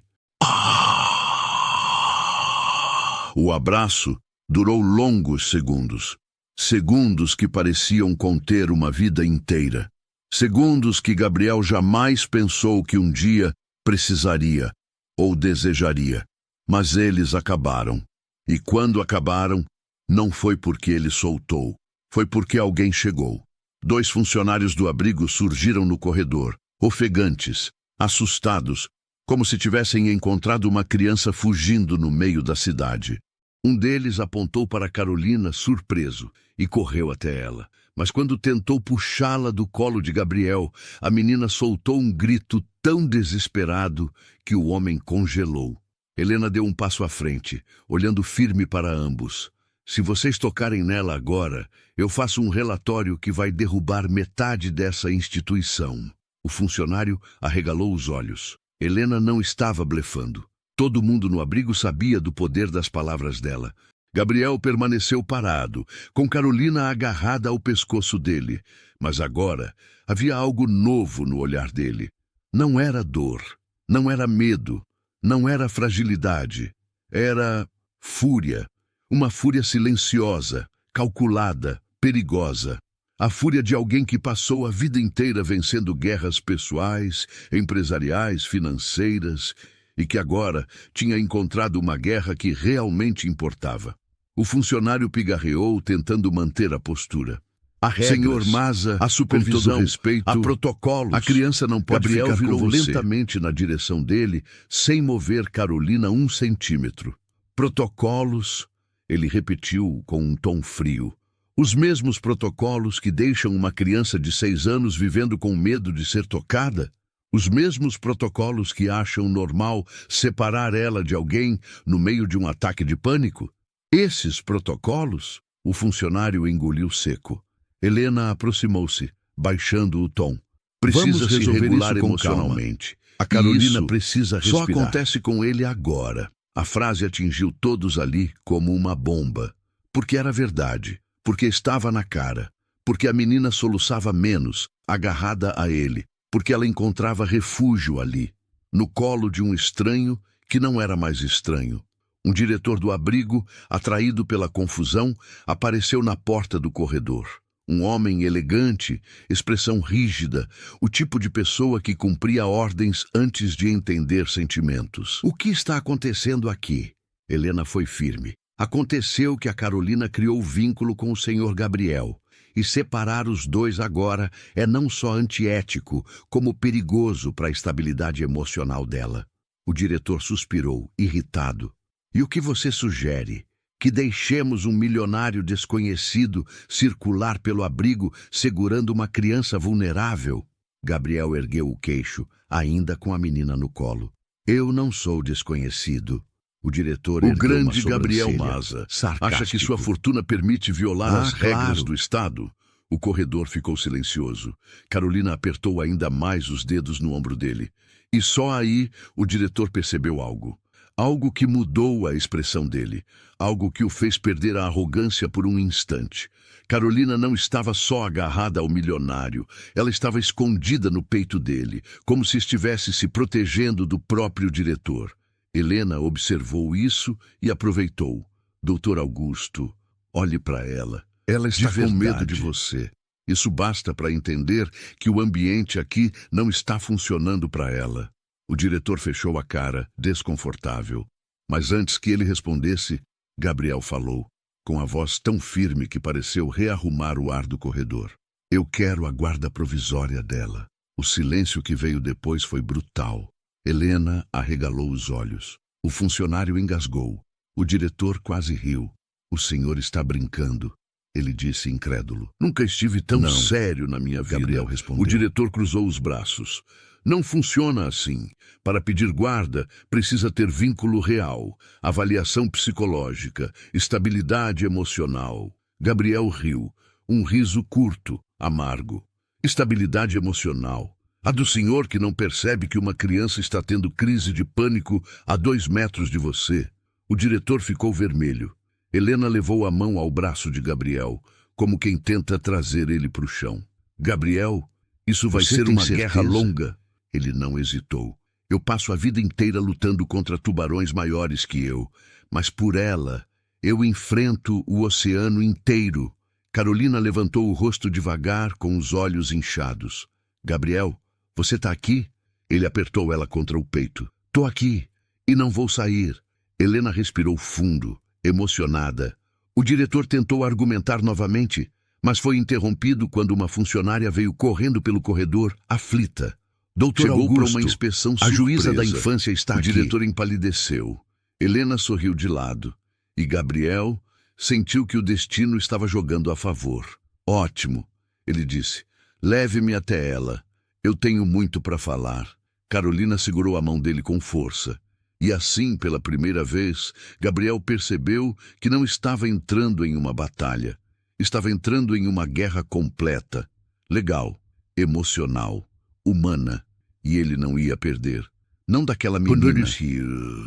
O abraço durou longos segundos. Segundos que pareciam conter uma vida inteira. Segundos que Gabriel jamais pensou que um dia precisaria ou desejaria. Mas eles acabaram. E quando acabaram, não foi porque ele soltou. Foi porque alguém chegou. 2 funcionários do abrigo surgiram no corredor, ofegantes, assustados, como se tivessem encontrado uma criança fugindo no meio da cidade. Um deles apontou para Carolina, surpreso, e correu até ela. Mas quando tentou puxá-la do colo de Gabriel, a menina soltou um grito tão desesperado que o homem congelou. Helena deu um passo à frente, olhando firme para ambos. Se vocês tocarem nela agora, eu faço um relatório que vai derrubar metade dessa instituição. O funcionário arregalou os olhos. Helena não estava blefando. Todo mundo no abrigo sabia do poder das palavras dela. Gabriel permaneceu parado, com Carolina agarrada ao pescoço dele. Mas agora havia algo novo no olhar dele. Não era dor, não era medo, não era fragilidade. Era fúria. Uma fúria silenciosa, calculada, perigosa. A fúria de alguém que passou a vida inteira vencendo guerras pessoais, empresariais, financeiras, e que agora tinha encontrado uma guerra que realmente importava. O funcionário pigarreou, tentando manter a postura. Há regras, Senhor Maza, a supervisão, respeito, há protocolos. A criança não pode Gabriel ficar virou com você. Lentamente na direção dele, sem mover Carolina 1 centímetro. Protocolos, ele repetiu com um tom frio. Os mesmos protocolos que deixam uma criança de 6 anos vivendo com medo de ser tocada? Os mesmos protocolos que acham normal separar ela de alguém no meio de um ataque de pânico? Esses protocolos? O funcionário engoliu seco. Helena aproximou-se, baixando o tom. Precisa se regular emocionalmente. A Carolina precisa respirar. Só acontece com ele agora. A frase atingiu todos ali como uma bomba. Porque era verdade, porque estava na cara, porque a menina soluçava menos, agarrada a ele, porque ela encontrava refúgio ali, no colo de um estranho que não era mais estranho. Um diretor do abrigo, atraído pela confusão, apareceu na porta do corredor. Um homem elegante, expressão rígida, o tipo de pessoa que cumpria ordens antes de entender sentimentos. O que está acontecendo aqui? Helena foi firme. Aconteceu que a Carolina criou vínculo com o Sr. Gabriel. E separar os dois agora é não só antiético, como perigoso para a estabilidade emocional dela. O diretor suspirou, irritado. E o que você sugere? Que deixemos um milionário desconhecido circular pelo abrigo segurando uma criança vulnerável? Gabriel ergueu o queixo, ainda com a menina no colo. Eu não sou desconhecido. O diretor O ergueu grande uma Gabriel sobrancelha, Maza sarcástico. acha que sua fortuna permite violar as regras claro. do Estado? O corredor ficou silencioso. Carolina apertou ainda mais os dedos no ombro dele. E só aí o diretor percebeu algo. Algo que mudou a expressão dele. Algo que o fez perder a arrogância por um instante. Carolina não estava só agarrada ao milionário. Ela estava escondida no peito dele, como se estivesse se protegendo do próprio diretor. Helena observou isso e aproveitou. Doutor Augusto, olhe para ela. Ela está com medo de você. Isso basta para entender que o ambiente aqui não está funcionando para ela. O diretor fechou a cara, desconfortável. Mas antes que ele respondesse, Gabriel falou, com a voz tão firme que pareceu rearrumar o ar do corredor. Eu quero a guarda provisória dela. O silêncio que veio depois foi brutal. Helena arregalou os olhos. O funcionário engasgou. O diretor quase riu. O senhor está brincando, ele disse incrédulo. Nunca estive tão sério na minha vida. Gabriel respondeu. O diretor cruzou os braços. Não funciona assim. Para pedir guarda, precisa ter vínculo real, avaliação psicológica, estabilidade emocional. Gabriel riu, um riso curto, amargo. Estabilidade emocional. A do senhor que não percebe que uma criança está tendo crise de pânico a 2 metros de você. O diretor ficou vermelho. Helena levou a mão ao braço de Gabriel, como quem tenta trazer ele para o chão. Gabriel, isso vai ser uma guerra longa. Ele não hesitou. Eu passo a vida inteira lutando contra tubarões maiores que eu, mas por ela, eu enfrento o oceano inteiro. Carolina levantou o rosto devagar, com os olhos inchados. Gabriel, você está aqui? Ele apertou ela contra o peito. Tô aqui, e não vou sair. Helena respirou fundo, emocionada. O diretor tentou argumentar novamente, mas foi interrompido quando uma funcionária veio correndo pelo corredor, aflita. Doutor Chegou Augusto, para uma inspeção a juíza surpresa. da infância está aqui. O diretor empalideceu. Helena sorriu de lado. E Gabriel sentiu que o destino estava jogando a favor. Ótimo, ele disse. Leve-me até ela. Eu tenho muito para falar. Carolina segurou a mão dele com força. E assim, pela primeira vez, Gabriel percebeu que não estava entrando em uma batalha. Estava entrando em uma guerra completa. Legal, emocional, humana. E ele não ia perder. Não daquela menina.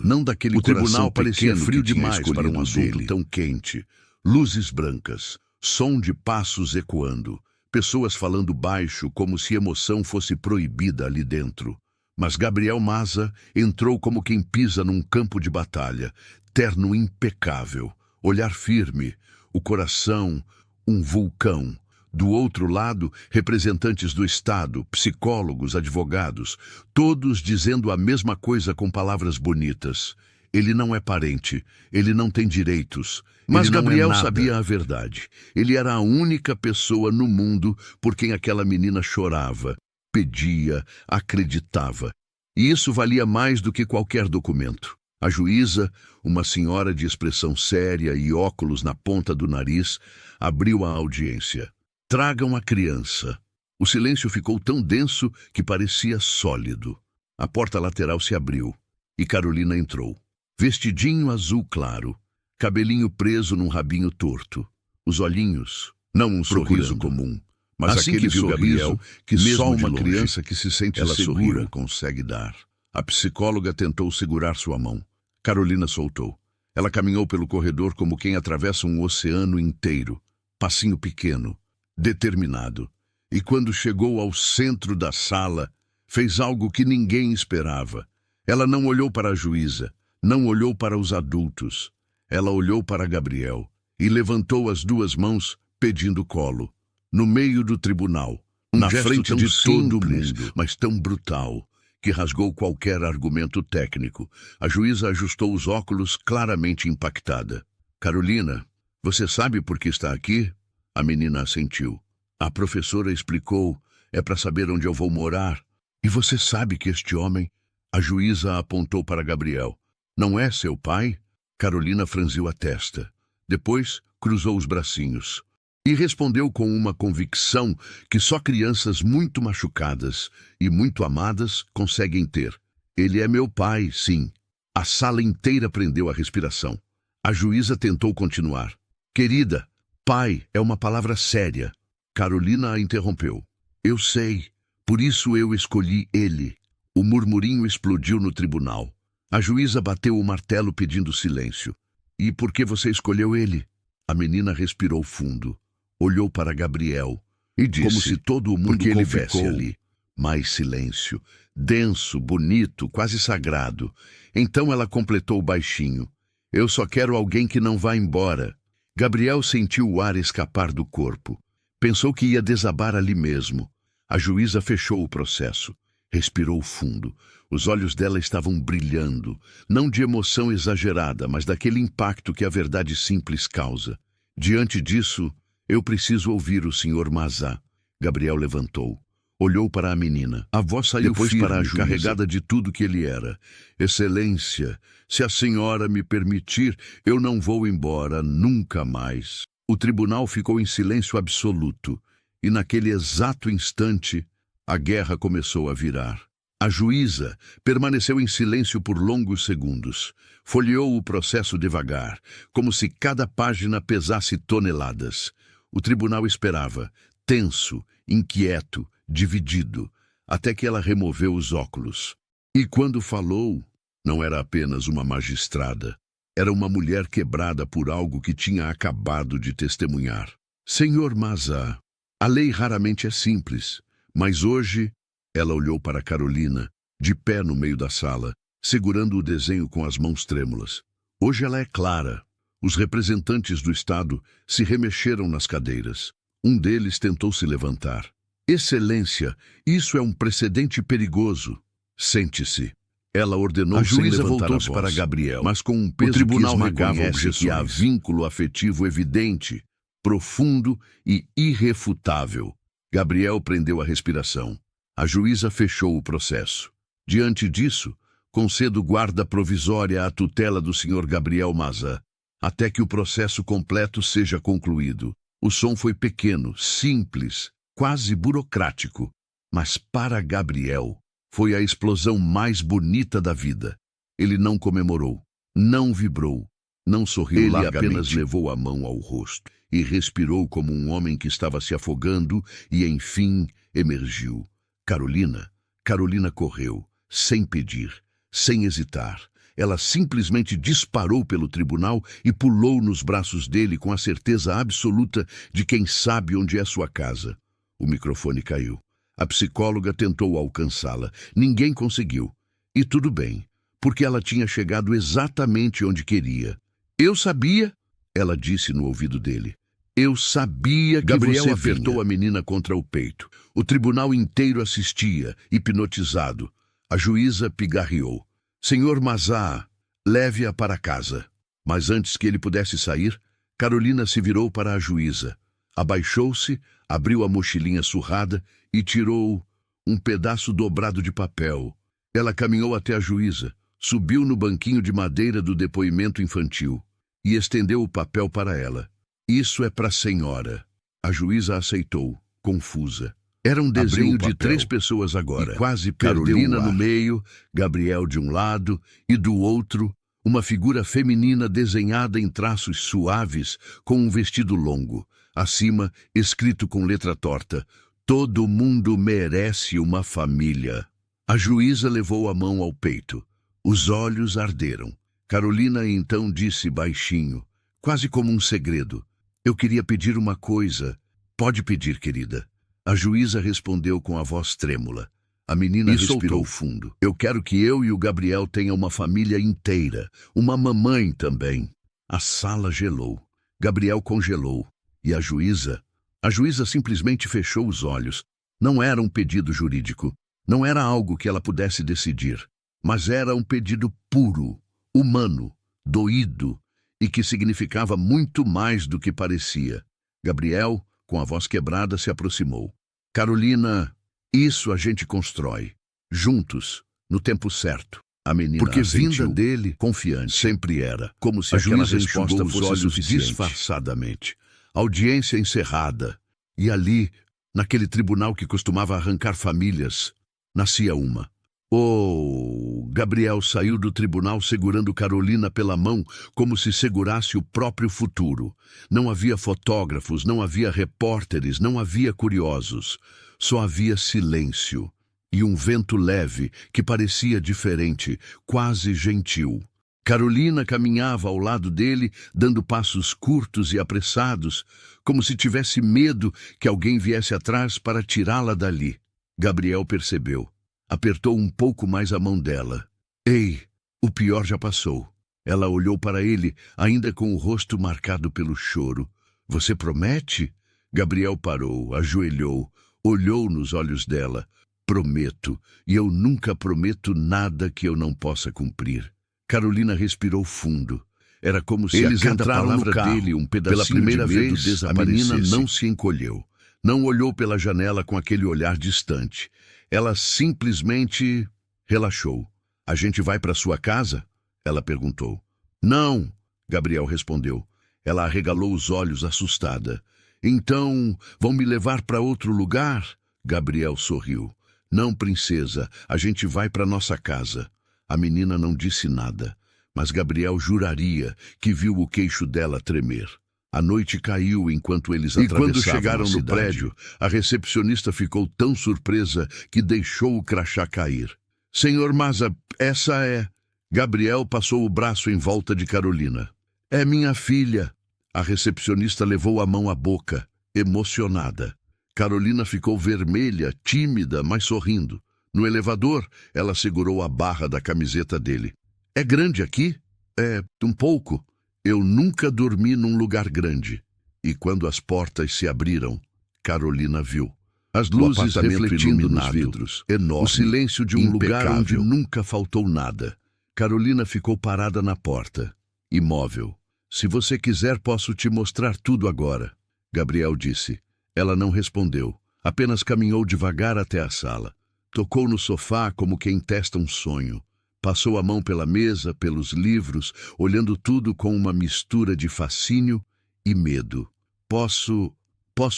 Não daquele O coração tribunal parecia pequeno frio que tinha demais para um escolhido assunto dele. tão quente. Luzes brancas, som de passos ecoando, pessoas falando baixo como se emoção fosse proibida ali dentro. Mas Gabriel Maza entrou como quem pisa num campo de batalha, terno impecável, olhar firme, o coração, um vulcão. Do outro lado, representantes do Estado, psicólogos, advogados, todos dizendo a mesma coisa com palavras bonitas. Ele não é parente, ele não tem direitos. Mas Ele não é Gabriel nada. sabia a verdade. Ele era a única pessoa no mundo por quem aquela menina chorava, pedia, acreditava. E isso valia mais do que qualquer documento. A juíza, uma senhora de expressão séria e óculos na ponta do nariz, abriu a audiência. Tragam a criança. O silêncio ficou tão denso que parecia sólido. A porta lateral se abriu e Carolina entrou. Vestidinho azul claro, cabelinho preso num rabinho torto. Os olhinhos, não um sorriso comum, mas Assim aquele que viu sorriso Gabriel, que mesmo só de uma longe, criança que se sente ela segura sorriu. consegue dar. A psicóloga tentou segurar sua mão. Carolina soltou. Ela caminhou pelo corredor como quem atravessa um oceano inteiro, passinho pequeno, determinado. E quando chegou ao centro da sala, fez algo que ninguém esperava. Ela não olhou para a juíza, não olhou para os adultos. Ela olhou para Gabriel e levantou as duas mãos pedindo colo. No meio do tribunal, na frente de todo mundo, mas tão brutal, que rasgou qualquer argumento técnico. A juíza ajustou os óculos, claramente impactada. Carolina, você sabe por que está aqui? A menina assentiu. A professora explicou, é para saber onde eu vou morar. E você sabe que este homem... A juíza apontou para Gabriel. Não é seu pai? Carolina franziu a testa. Depois, cruzou os bracinhos. E respondeu com uma convicção que só crianças muito machucadas e muito amadas conseguem ter. Ele é meu pai, sim. A sala inteira prendeu a respiração. A juíza tentou continuar. Querida, pai é uma palavra séria. Carolina a interrompeu. Eu sei, por isso eu escolhi ele. O murmurinho explodiu no tribunal. A juíza bateu o martelo pedindo silêncio. E por que você escolheu ele? A menina respirou fundo. Olhou para Gabriel e disse, como se todo o mundo houvesse ali. Mais silêncio, denso, bonito, quase sagrado. Então ela completou baixinho. Eu só quero alguém que não vá embora. Gabriel sentiu o ar escapar do corpo. Pensou que ia desabar ali mesmo. A juíza fechou o processo. Respirou fundo. Os olhos dela estavam brilhando, não de emoção exagerada, mas daquele impacto que a verdade simples causa. Diante disso, eu preciso ouvir o Sr. Mazá. Gabriel levantou. Olhou para a menina. A voz saiu depois firme, para a juíza, carregada de tudo que ele era. Excelência, se a senhora me permitir, eu não vou embora nunca mais. O tribunal ficou em silêncio absoluto. E naquele exato instante, a guerra começou a virar. A juíza permaneceu em silêncio por longos segundos. Folheou o processo devagar, como se cada página pesasse toneladas. O tribunal esperava, tenso, inquieto, dividido, até que ela removeu os óculos. E quando falou, não era apenas uma magistrada. Era uma mulher quebrada por algo que tinha acabado de testemunhar. Senhor Mazá, a lei raramente é simples. Mas hoje, ela olhou para Carolina, de pé no meio da sala, segurando o desenho com as mãos trêmulas. Hoje ela é clara. Os representantes do Estado se remexeram nas cadeiras. Um deles tentou se levantar. Excelência, isso é um precedente perigoso. Sente-se. Ela ordenou A sem juíza levantar voltou-se a voz, para Gabriel, mas com um peso o tribunal que esmagava reconhece objeções. que há Vínculo afetivo evidente, profundo e irrefutável. Gabriel prendeu a respiração. A juíza fechou o processo. Diante disso, concedo guarda provisória à tutela do Sr. Gabriel Mazá, até que o processo completo seja concluído. O som foi pequeno, simples, quase burocrático, mas para Gabriel foi a explosão mais bonita da vida. Ele não comemorou, não vibrou, não sorriu largamente. Ele apenas levou a mão ao rosto e respirou como um homem que estava se afogando e, enfim, emergiu. Carolina correu, sem pedir, sem hesitar. Ela simplesmente disparou pelo tribunal e pulou nos braços dele com a certeza absoluta de quem sabe onde é sua casa. O microfone caiu. A psicóloga tentou alcançá-la. Ninguém conseguiu. E tudo bem, porque ela tinha chegado exatamente onde queria. Eu sabia, ela disse no ouvido dele. Eu sabia que Gabriel você apertou vinha. A menina contra o peito. O tribunal inteiro assistia, hipnotizado. A juíza pigarreou. Senhor Mazá, leve-a para casa. Mas antes que ele pudesse sair, Carolina se virou para a juíza. Abaixou-se, abriu a mochilinha surrada e tirou um pedaço dobrado de papel. Ela caminhou até a juíza, subiu no banquinho de madeira do depoimento infantil e estendeu o papel para ela. Isso é para a senhora. A juíza aceitou, confusa. Era um desenho de 3 pessoas agora. E quase Carolina no meio, Gabriel de um lado e do outro, uma figura feminina desenhada em traços suaves com um vestido longo. Acima, escrito com letra torta, todo mundo merece uma família. A juíza levou a mão ao peito. Os olhos arderam. Carolina então disse baixinho, quase como um segredo. Eu queria pedir uma coisa. Pode pedir, querida. A juíza respondeu com a voz trêmula. A menina respirou fundo. Eu quero que eu e o Gabriel tenham uma família inteira. Uma mamãe também. A sala gelou. Gabriel congelou. E a juíza? A juíza simplesmente fechou os olhos. Não era um pedido jurídico. Não era algo que ela pudesse decidir. Mas era um pedido puro, humano, doído, e que significava muito mais do que parecia. Gabriel, com a voz quebrada, se aproximou. Carolina, isso a gente constrói. Juntos, no tempo certo. A menina Porque assentiu, vinda dele, confiante, sempre era, como se a aquela juíza resposta enxugou os fosse olhos suficiente. Disfarçadamente. Audiência encerrada. E ali, naquele tribunal que costumava arrancar famílias, nascia uma. Oh, Gabriel saiu do tribunal segurando Carolina pela mão como se segurasse o próprio futuro. Não havia fotógrafos, não havia repórteres, não havia curiosos. Só havia silêncio e um vento leve que parecia diferente, quase gentil. Carolina caminhava ao lado dele, dando passos curtos e apressados, como se tivesse medo que alguém viesse atrás para tirá-la dali. Gabriel percebeu. Apertou um pouco mais a mão dela. Ei, o pior já passou. Ela olhou para ele, ainda com o rosto marcado pelo choro. Você promete? Gabriel parou, ajoelhou, olhou nos olhos dela. Prometo, e eu nunca prometo nada que eu não possa cumprir. Carolina respirou fundo. Era como se Eles a cada entraram no palavra carro. dele um pedacinho Pela primeira de medo vez, a menina não se encolheu. Não olhou pela janela com aquele olhar distante. Ela simplesmente relaxou. A gente vai para sua casa? Ela perguntou. Não, Gabriel respondeu. Ela arregalou os olhos assustada. Então, vão me levar para outro lugar? Gabriel sorriu. Não, princesa, a gente vai para nossa casa. A menina não disse nada, mas Gabriel juraria que viu o queixo dela tremer. A noite caiu enquanto eles atravessavam quando chegaram a no cidade. prédio, A recepcionista ficou tão surpresa que deixou o crachá cair. Senhor Maza, essa é... Gabriel passou o braço em volta de Carolina. É minha filha. A recepcionista levou a mão à boca, emocionada. Carolina ficou vermelha, tímida, mas sorrindo. No elevador, ela segurou a barra da camiseta dele. É grande aqui? É, um pouco. Eu nunca dormi num lugar grande. E quando as portas se abriram, Carolina viu. As luzes refletindo nos vidros. enorme, O silêncio de um lugar onde impecável. nunca faltou nada. Carolina ficou parada na porta, imóvel. Se você quiser, posso te mostrar tudo agora, Gabriel disse. Ela não respondeu, apenas caminhou devagar até a sala. Tocou no sofá como quem testa um sonho. Passou a mão pela mesa, pelos livros, olhando tudo com uma mistura de fascínio e medo. Posso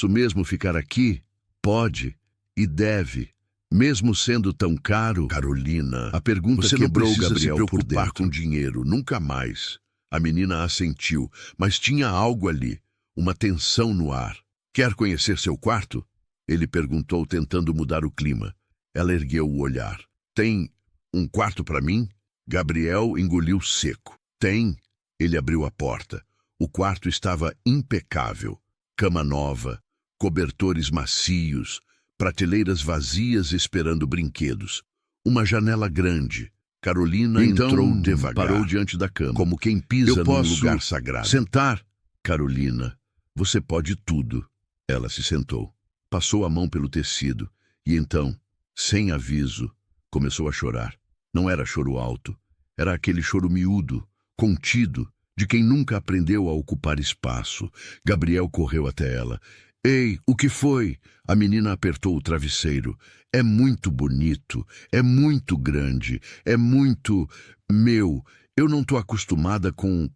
mesmo ficar aqui? Pode e deve. Mesmo sendo tão caro, Carolina, a pergunta Você não quebrou precisa se Gabriel por preocupar dentro. Com dinheiro, nunca mais. A menina assentiu, mas tinha algo ali, uma tensão no ar. Quer conhecer seu quarto? Ele perguntou, tentando mudar o clima. Ela ergueu o olhar. Tem um quarto para mim? Gabriel engoliu seco. Tem. Ele abriu a porta. O quarto estava impecável. Cama nova, cobertores macios, prateleiras vazias esperando brinquedos. Uma janela grande. Carolina entrou devagar. Parou diante da cama, como quem pisa num lugar sagrado. Sentar? Carolina, você pode tudo. Ela se sentou. Passou a mão pelo tecido. E então, sem aviso, começou a chorar. Não era choro alto. Era aquele choro miúdo, contido, de quem nunca aprendeu a ocupar espaço. Gabriel correu até ela. Ei, o que foi? A menina apertou o travesseiro. É muito bonito, é muito grande, é muito... Meu, eu não tô acostumada com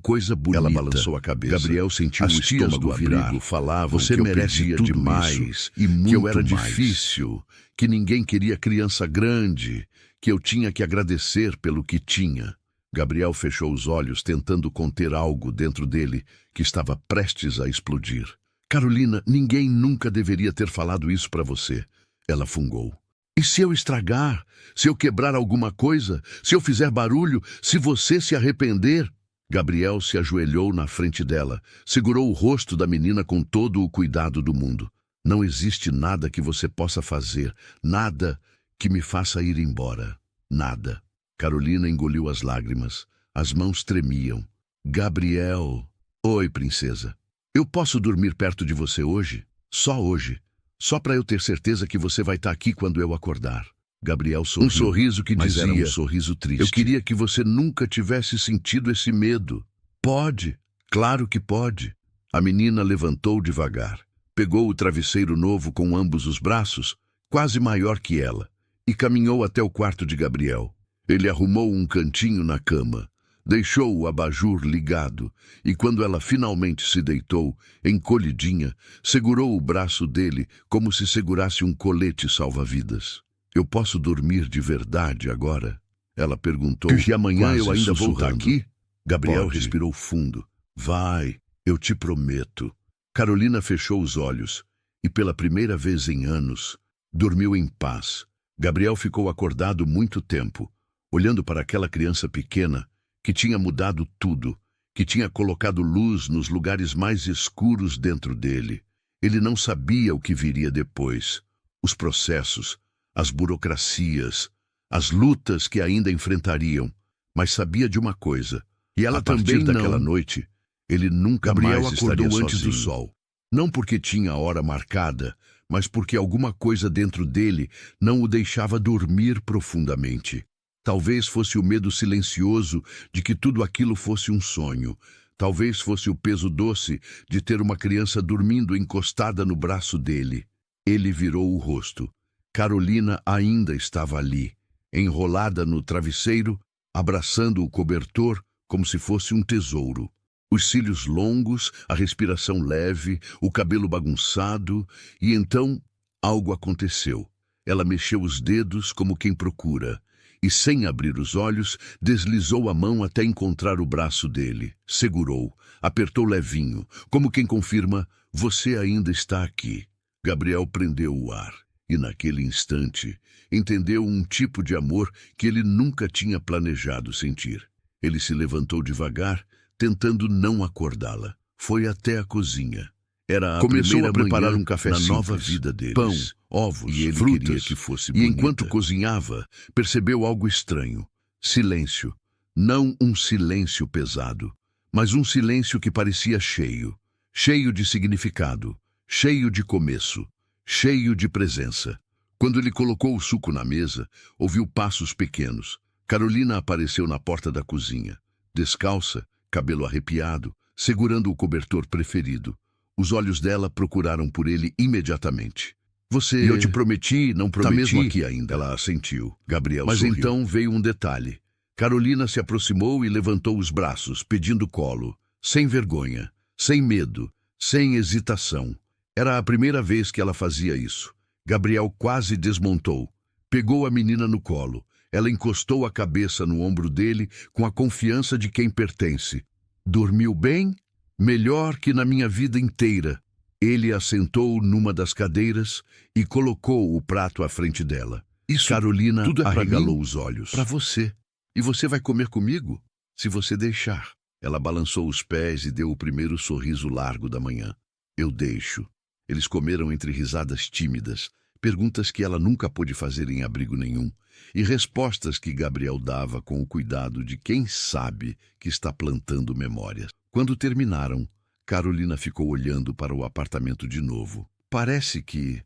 coisa bonita. Ela balançou a cabeça. Gabriel sentiu o estômago virar. Falavam Você que eu merece pedia tudo demais, isso, e muito que eu era mais. difícil, que ninguém queria criança grande, que eu tinha que agradecer pelo que tinha. Gabriel fechou os olhos, tentando conter algo dentro dele que estava prestes a explodir. Carolina, ninguém nunca deveria ter falado isso para você. Ela fungou. E se eu estragar? Se eu quebrar alguma coisa? Se eu fizer barulho? Se você se arrepender? Gabriel se ajoelhou na frente dela, segurou o rosto da menina com todo o cuidado do mundo. Não existe nada que você possa fazer, nada que me faça ir embora. Nada. Carolina engoliu as lágrimas. As mãos tremiam. Gabriel. Oi, princesa. Eu posso dormir perto de você hoje? Só hoje. Só para eu ter certeza que você vai estar aqui quando eu acordar. Gabriel sorriu. Um sorriso que dizia, era um sorriso triste. Eu queria que você nunca tivesse sentido esse medo. Pode. Claro que pode. A menina levantou devagar. Pegou o travesseiro novo com ambos os braços, quase maior que ela, e caminhou até o quarto de Gabriel. Ele arrumou um cantinho na cama, deixou o abajur ligado, e quando ela finalmente se deitou, encolhidinha, segurou o braço dele como se segurasse um colete salva-vidas. Eu posso dormir de verdade agora? Ela perguntou. E amanhã eu ainda vou estar aqui? Gabriel respirou fundo. Vai, eu te prometo. Carolina fechou os olhos e, pela primeira vez em anos, dormiu em paz. Gabriel ficou acordado muito tempo, olhando para aquela criança pequena que tinha mudado tudo, que tinha colocado luz nos lugares mais escuros dentro dele. Ele não sabia o que viria depois, os processos, as burocracias, as lutas que ainda enfrentariam, mas sabia de uma coisa, e ela também daquela noite. Ele nunca mais estaria sozinho. Antes do sol. Não porque tinha a hora marcada, mas porque alguma coisa dentro dele não o deixava dormir profundamente. Talvez fosse o medo silencioso de que tudo aquilo fosse um sonho. Talvez fosse o peso doce de ter uma criança dormindo encostada no braço dele. Ele virou o rosto. Carolina ainda estava ali, enrolada no travesseiro, abraçando o cobertor como se fosse um tesouro. Os cílios longos, a respiração leve, o cabelo bagunçado, e então algo aconteceu. Ela mexeu os dedos como quem procura, e sem abrir os olhos, deslizou a mão até encontrar o braço dele. Segurou, apertou levinho, como quem confirma, você ainda está aqui. Gabriel prendeu o ar, e naquele instante, entendeu um tipo de amor que ele nunca tinha planejado sentir. Ele se levantou devagar, tentando não acordá-la. Foi até a cozinha. Era a Começou a preparar um café na nova vida deles. Pão, ovos, e ele frutas, queria que fosse bonita. E enquanto cozinhava, percebeu algo estranho. Silêncio. Não um silêncio pesado, mas um silêncio que parecia cheio. Cheio de significado, cheio de começo, cheio de presença. Quando ele colocou o suco na mesa, ouviu passos pequenos. Carolina apareceu na porta da cozinha, descalça, cabelo arrepiado, segurando o cobertor preferido. Os olhos dela procuraram por ele imediatamente. Você... Eu te prometi, não prometi. Tá mesmo aqui ainda. Ela assentiu. Gabriel sorriu. Mas então veio um detalhe. Carolina se aproximou e levantou os braços, pedindo colo. Sem vergonha, sem medo, sem hesitação. Era a primeira vez que ela fazia isso. Gabriel quase desmontou. Pegou a menina no colo. Ela encostou a cabeça no ombro dele com a confiança de quem pertence. Dormiu bem? Melhor que na minha vida inteira. Ele a sentou numa das cadeiras e colocou o prato à frente dela. Isso Carolina tudo é arregalou os olhos. Para você. E você vai comer comigo? Se você deixar. Ela balançou os pés e deu o primeiro sorriso largo da manhã. Eu deixo. Eles comeram entre risadas tímidas, perguntas que ela nunca pôde fazer em abrigo nenhum, e respostas que Gabriel dava com o cuidado de quem sabe que está plantando memórias. Quando terminaram, Carolina ficou olhando para o apartamento de novo. Parece que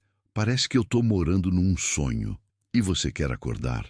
eu estou morando num sonho. E você quer acordar?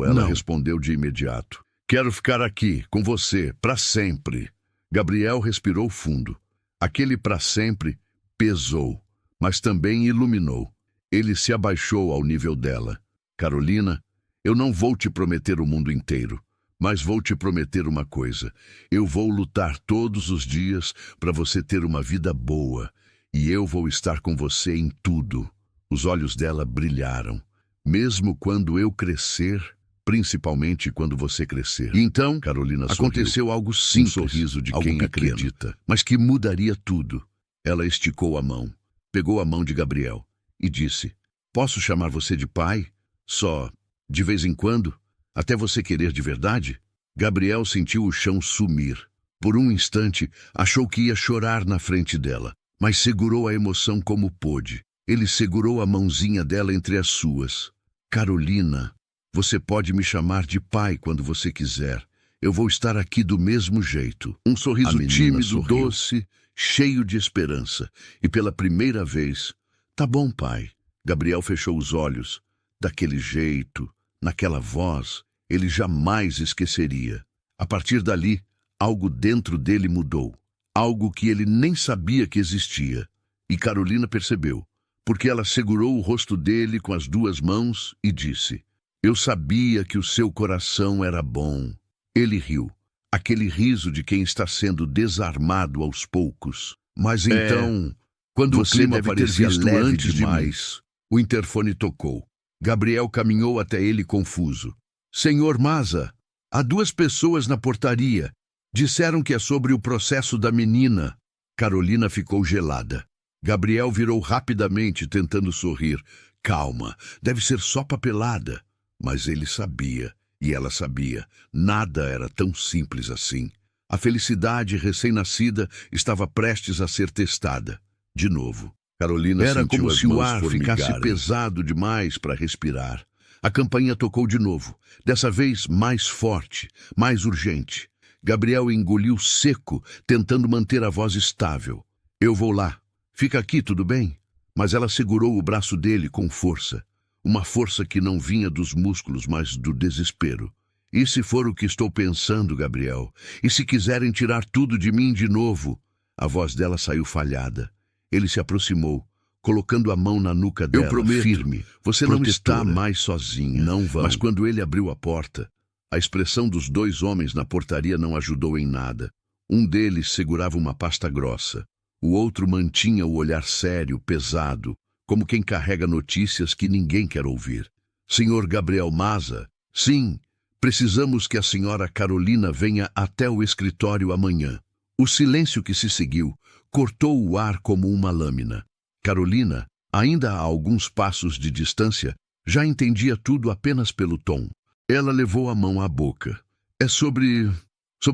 Ela respondeu de imediato. Quero ficar aqui, com você, para sempre. Gabriel respirou fundo. Aquele para sempre pesou, mas também iluminou. Ele se abaixou ao nível dela. Carolina, eu não vou te prometer o mundo inteiro, mas vou te prometer uma coisa. Eu vou lutar todos os dias para você ter uma vida boa, e eu vou estar com você em tudo. Os olhos dela brilharam. Mesmo quando eu crescer, principalmente quando você crescer. E então, Carolina sorriu. Aconteceu algo simples, um sorriso de quem acredita, mas que mudaria tudo. Ela esticou a mão, pegou a mão de Gabriel e disse, posso chamar você de pai? Só, de vez em quando, até você querer de verdade? Gabriel sentiu o chão sumir. Por um instante, achou que ia chorar na frente dela, mas segurou a emoção como pôde. Ele segurou a mãozinha dela entre as suas. Carolina, você pode me chamar de pai quando você quiser. Eu vou estar aqui do mesmo jeito. Um sorriso tímido, sorriu. doce, cheio de esperança. E pela primeira vez, tá bom, pai. Gabriel fechou os olhos. Daquele jeito, naquela voz, ele jamais esqueceria. A partir dali, algo dentro dele mudou. Algo que ele nem sabia que existia. E Carolina percebeu, porque ela segurou o rosto dele com as duas mãos e disse: eu sabia que o seu coração era bom. Ele riu, aquele riso de quem está sendo desarmado aos poucos. Mas então, quando você o clima deve ter parecia visto leve antes demais, o interfone tocou. Gabriel caminhou até ele confuso. Senhor Maza, há duas pessoas na portaria. Disseram que é sobre o processo da menina. Carolina ficou gelada. Gabriel virou rapidamente, tentando sorrir. Calma, deve ser só papelada. Mas ele sabia, e ela sabia, nada era tão simples assim. A felicidade recém-nascida estava prestes a ser testada. De novo, Carolina Era sentiu como as se o mãos ar ficasse formigarem. pesado demais para respirar. A campainha tocou de novo, dessa vez mais forte, mais urgente. Gabriel engoliu seco, tentando manter a voz estável. Eu vou lá. Fica aqui, tudo bem? Mas ela segurou o braço dele com força. Uma força que não vinha dos músculos, mas do desespero. E se for o que estou pensando, Gabriel? E se quiserem tirar tudo de mim de novo? A voz dela saiu falhada. Ele se aproximou, colocando a mão na nuca dela, prometo, firme. Você não está protetora. mais sozinha. Não vão. Mas quando ele abriu a porta, a expressão dos dois homens na portaria não ajudou em nada. Um deles segurava uma pasta grossa. O outro mantinha o olhar sério, pesado, como quem carrega notícias que ninguém quer ouvir. Senhor Gabriel Maza, sim, precisamos que a senhora Carolina venha até o escritório amanhã. O silêncio que se seguiu cortou o ar como uma lâmina. Carolina, ainda a alguns passos de distância, já entendia tudo apenas pelo tom. Ela levou a mão à boca. É sobre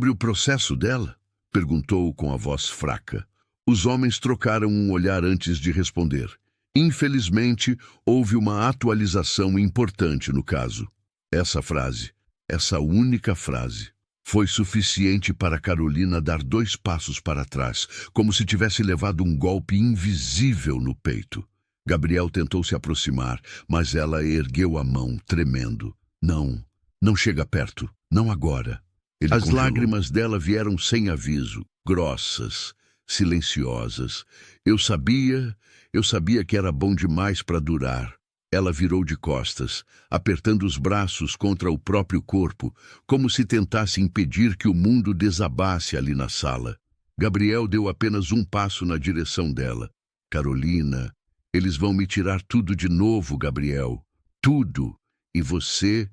o processo dela? Perguntou com a voz fraca. Os homens trocaram um olhar antes de responder. Infelizmente, houve uma atualização importante no caso. Essa frase, essa única frase, foi suficiente para Carolina dar 2 passos para trás, como se tivesse levado um golpe invisível no peito. Gabriel tentou se aproximar, mas ela ergueu a mão, tremendo. Não chega perto, não agora. As congelou. lágrimas dela vieram sem aviso, grossas, silenciosas. Eu sabia que era bom demais para durar. Ela virou de costas, apertando os braços contra o próprio corpo, como se tentasse impedir que o mundo desabasse ali na sala. Gabriel deu apenas um passo na direção dela. Carolina, eles vão me tirar tudo de novo, Gabriel. Tudo. E você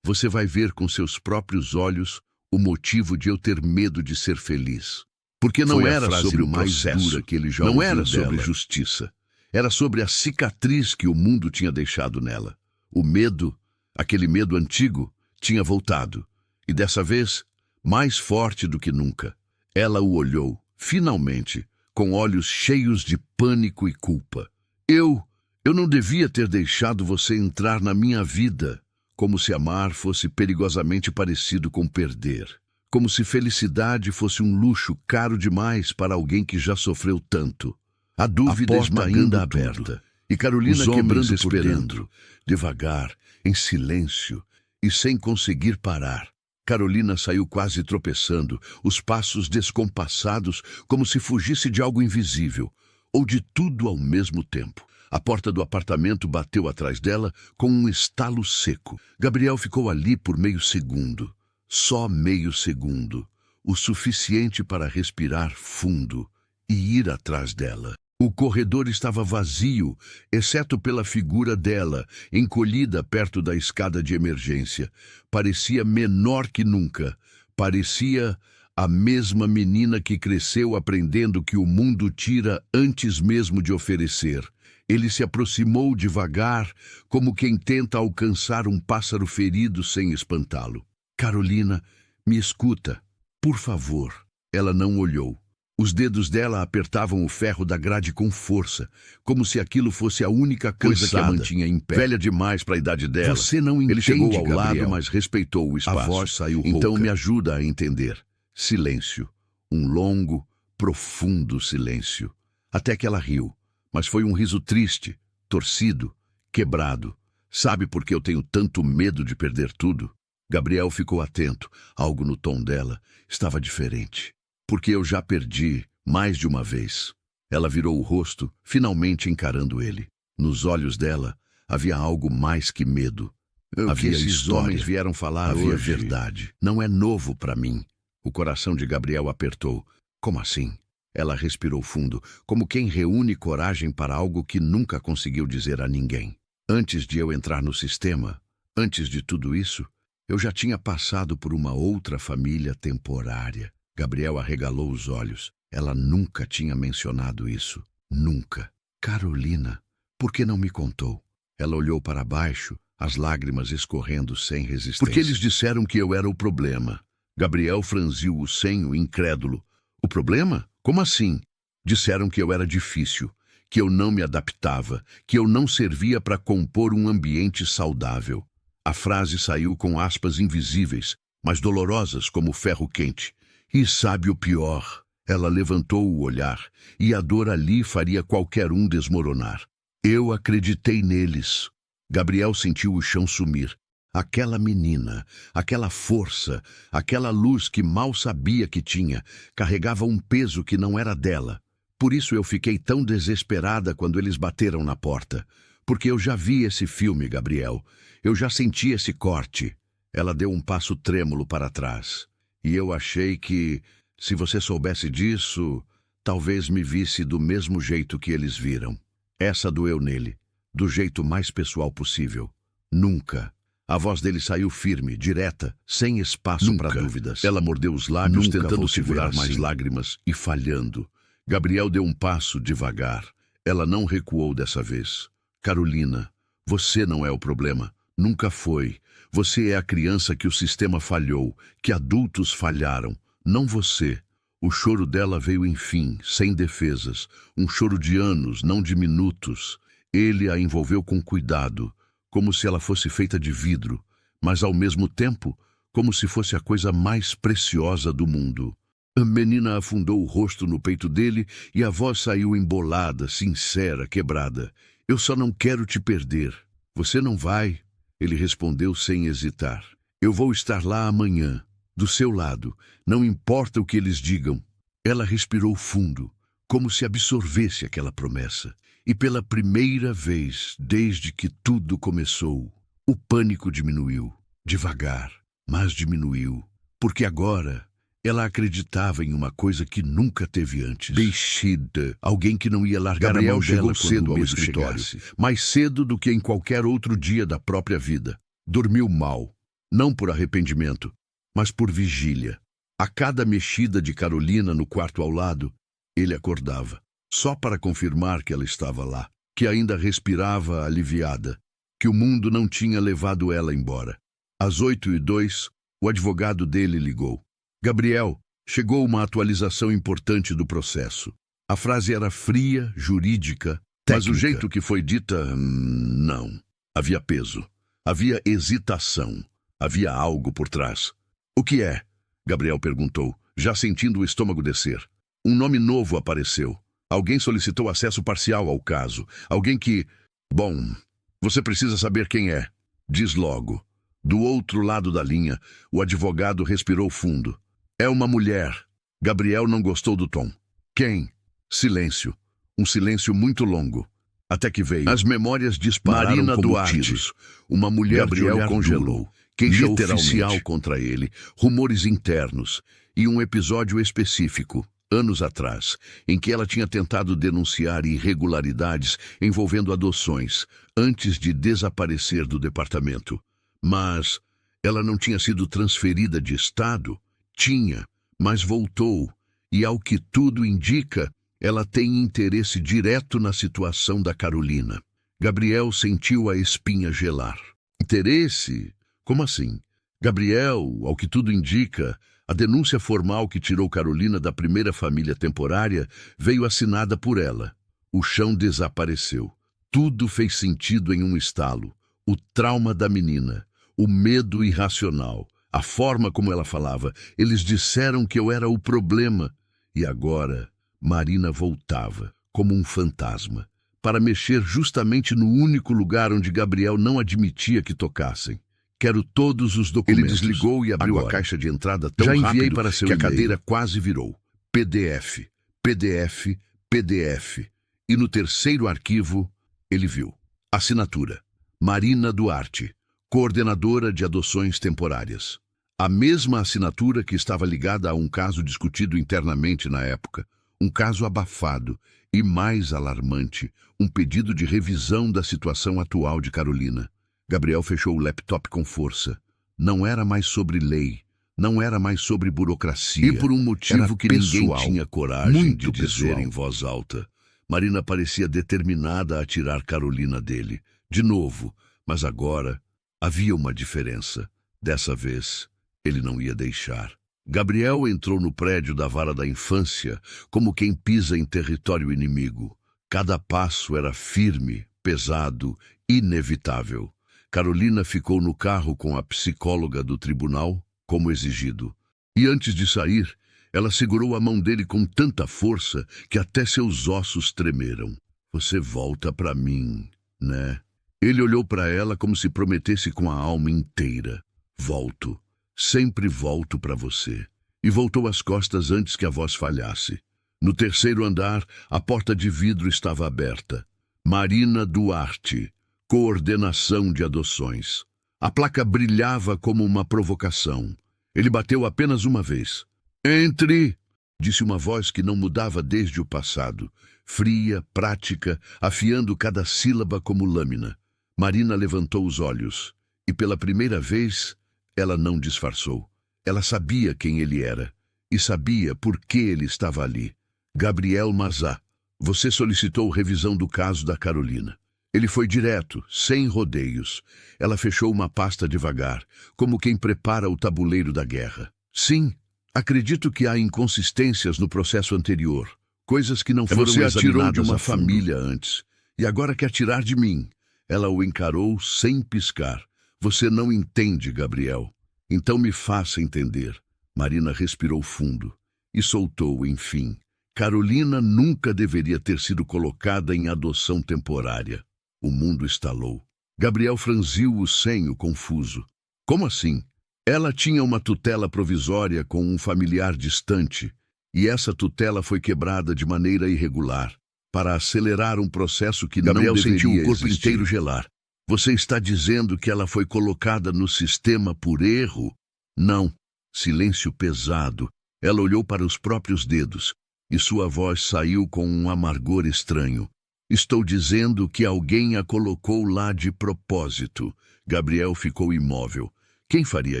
vai ver com seus próprios olhos o motivo de eu ter medo de ser feliz. Porque não Foi a era frase sobre o mais processo, dura que ele já não ouviu era sobre dela. justiça. Era sobre a cicatriz que o mundo tinha deixado nela. O medo, aquele medo antigo, tinha voltado. E dessa vez, mais forte do que nunca. Ela o olhou, finalmente, com olhos cheios de pânico e culpa. Eu não devia ter deixado você entrar na minha vida. Como se amar fosse perigosamente parecido com perder. Como se felicidade fosse um luxo caro demais para alguém que já sofreu tanto. A dúvida ainda aberta. E Carolina quebrando por dentro, devagar, em silêncio e sem conseguir parar. Carolina saiu quase tropeçando, os passos descompassados, como se fugisse de algo invisível, ou de tudo ao mesmo tempo. A porta do apartamento bateu atrás dela com um estalo seco. Gabriel ficou ali por meio segundo. Só meio segundo. O suficiente para respirar fundo e ir atrás dela. O corredor estava vazio, exceto pela figura dela, encolhida perto da escada de emergência. Parecia menor que nunca. Parecia a mesma menina que cresceu aprendendo que o mundo tira antes mesmo de oferecer. Ele se aproximou devagar, como quem tenta alcançar um pássaro ferido sem espantá-lo. Carolina, me escuta, por favor. Ela não olhou. Os dedos dela apertavam o ferro da grade com força, como se aquilo fosse a única coisa que a mantinha em pé. Velha demais para a idade dela. Você não entende, ele chegou ao lado, mas respeitou o espaço. A voz saiu rouca. Então me ajuda a entender. Silêncio. Um longo, profundo silêncio. Até que ela riu. Mas foi um riso triste, torcido, quebrado. Sabe por que eu tenho tanto medo de perder tudo? Gabriel ficou atento. Algo no tom dela estava diferente. Porque eu já perdi mais de uma vez. Ela virou o rosto, finalmente encarando ele. Nos olhos dela havia algo mais que medo. Havia esses homens vieram falar havia hoje. Verdade. Não é novo para mim. O coração de Gabriel apertou. Como assim? Ela respirou fundo, como quem reúne coragem para algo que nunca conseguiu dizer a ninguém. Antes de eu entrar no sistema, antes de tudo isso, eu já tinha passado por uma outra família temporária. Gabriel arregalou os olhos. Ela nunca tinha mencionado isso. Nunca. Carolina, por que não me contou? Ela olhou para baixo, as lágrimas escorrendo sem resistência. Porque eles disseram que eu era o problema. Gabriel franziu o senho, incrédulo. O problema? Como assim? Disseram que eu era difícil, que eu não me adaptava, que eu não servia para compor um ambiente saudável. A frase saiu com aspas invisíveis, mas dolorosas como ferro quente. E sabe o pior? Ela levantou o olhar, e a dor ali faria qualquer um desmoronar. Eu acreditei neles. Gabriel sentiu o chão sumir. Aquela menina, aquela força, aquela luz que mal sabia que tinha, carregava um peso que não era dela. Por isso eu fiquei tão desesperada quando eles bateram na porta. Porque eu já vi esse filme, Gabriel. Eu já senti esse corte. Ela deu um passo trêmulo para trás. E eu achei que, se você soubesse disso, talvez me visse do mesmo jeito que eles viram. Essa doeu nele, do jeito mais pessoal possível. Nunca. A voz dele saiu firme, direta, sem espaço para dúvidas. Ela mordeu os lábios, tentando segurar mais lágrimas e falhando. Gabriel deu um passo devagar. Ela não recuou dessa vez. Carolina, você não é o problema. Nunca foi. Você é a criança que o sistema falhou, que adultos falharam. Não você. O choro dela veio enfim, sem defesas. Um choro de anos, não de minutos. Ele a envolveu com cuidado, como se ela fosse feita de vidro, mas ao mesmo tempo, como se fosse a coisa mais preciosa do mundo. A menina afundou o rosto no peito dele e a voz saiu embolada, sincera, quebrada. Eu só não quero te perder. Você não vai? Ele respondeu sem hesitar. Eu vou estar lá amanhã, do seu lado, não importa o que eles digam. Ela respirou fundo, como se absorvesse aquela promessa. E pela primeira vez, desde que tudo começou, o pânico diminuiu. Devagar, mas diminuiu. Porque agora ela acreditava em uma coisa que nunca teve antes. Bexida, alguém que não ia largar a mão dela. Chegou cedo ao escritório, mais cedo do que em qualquer outro dia da própria vida. Dormiu mal, não por arrependimento, mas por vigília. A cada mexida de Carolina no quarto ao lado, ele acordava. Só para confirmar que ela estava lá, que ainda respirava aliviada, que o mundo não tinha levado ela embora. Às 8h02, o advogado dele ligou. Gabriel, chegou uma atualização importante do processo. A frase era fria, jurídica, mas o jeito que foi dita, não. Havia peso, havia hesitação, havia algo por trás. O que é? Gabriel perguntou, já sentindo o estômago descer. Um nome novo apareceu. Alguém solicitou acesso parcial ao caso. Alguém que... Bom, você precisa saber quem é. Diz logo. Do outro lado da linha, o advogado respirou fundo. É uma mulher. Gabriel não gostou do tom. Quem? Silêncio. Um silêncio muito longo. Até que veio. As memórias dispararam Marina como Duarte. Tiros. Uma mulher Gabriel congelou. Queixa oficial contra ele. Rumores internos. E um episódio específico. Anos atrás, em que ela tinha tentado denunciar irregularidades envolvendo adoções, antes de desaparecer do departamento. Mas ela não tinha sido transferida de estado? Tinha, mas voltou, e ao que tudo indica, Ela tem interesse direto na situação da Carolina. Gabriel sentiu a espinha gelar. Interesse? Como assim? Gabriel, ao que tudo indica, a denúncia formal que tirou Carolina da primeira família temporária veio assinada por ela. O chão desapareceu. Tudo fez sentido em um estalo. O trauma da menina, o medo irracional, a forma como ela falava. Eles disseram que eu era o problema. E agora, Marina voltava, como um fantasma, para mexer justamente no único lugar onde Gabriel não admitia que tocassem. Quero todos os documentos. Ele desligou e abriu a caixa de entrada tão rápido. Já enviei para seu que a cadeira quase virou. PDF, PDF, PDF. E no terceiro arquivo, ele viu. Assinatura. Marina Duarte, coordenadora de adoções temporárias. A mesma assinatura que estava ligada a um caso discutido internamente na época. Um caso abafado e, mais alarmante, um pedido de revisão da situação atual de Carolina. Gabriel fechou o laptop com força. Não era mais sobre lei, não era mais sobre burocracia. E por um motivo que ninguém tinha coragem de dizer em voz alta. Marina parecia determinada a tirar Carolina dele. De novo, mas agora havia uma diferença. Dessa vez, ele não ia deixar. Gabriel entrou no prédio da vara da infância como quem pisa em território inimigo. Cada passo era firme, pesado, inevitável. Carolina ficou no carro com a psicóloga do tribunal, como exigido. E antes de sair, ela segurou a mão dele com tanta força que até seus ossos tremeram. Você volta para mim, né? Ele olhou para ela como se prometesse com a alma inteira. Volto. Sempre volto para você. E voltou as costas antes que a voz falhasse. No terceiro andar, a porta de vidro estava aberta. Marina Duarte, coordenação de adoções. A placa brilhava como uma provocação. Ele bateu apenas uma vez. Entre! Disse uma voz que não mudava desde o passado. Fria, prática, afiando cada sílaba como lâmina. Marina levantou os olhos. E pela primeira vez, ela não disfarçou. Ela sabia quem ele era. E sabia por que ele estava ali. Gabriel Mazá, você solicitou revisão do caso da Carolina. Ele foi direto, sem rodeios. Ela fechou uma pasta devagar, como quem prepara o tabuleiro da guerra. Sim, acredito que há inconsistências no processo anterior. Coisas que não foram examinadas. Você atirou de uma família antes. E agora quer tirar de mim. Ela o encarou sem piscar. Você não entende, Gabriel. Então me faça entender. Marina respirou fundo e soltou, enfim. Carolina nunca deveria ter sido colocada em adoção temporária. O mundo estalou. Gabriel franziu o senho, confuso. Como assim? Ela tinha uma tutela provisória com um familiar distante, e essa tutela foi quebrada de maneira irregular, para acelerar um processo que Gabriel não deveria sentiu o corpo inteiro gelar. Você está dizendo que ela foi colocada no sistema por erro? Não. Silêncio pesado. Ela olhou para os próprios dedos, e sua voz saiu com um amargor estranho. Estou dizendo que alguém a colocou lá de propósito. Gabriel ficou imóvel. Quem faria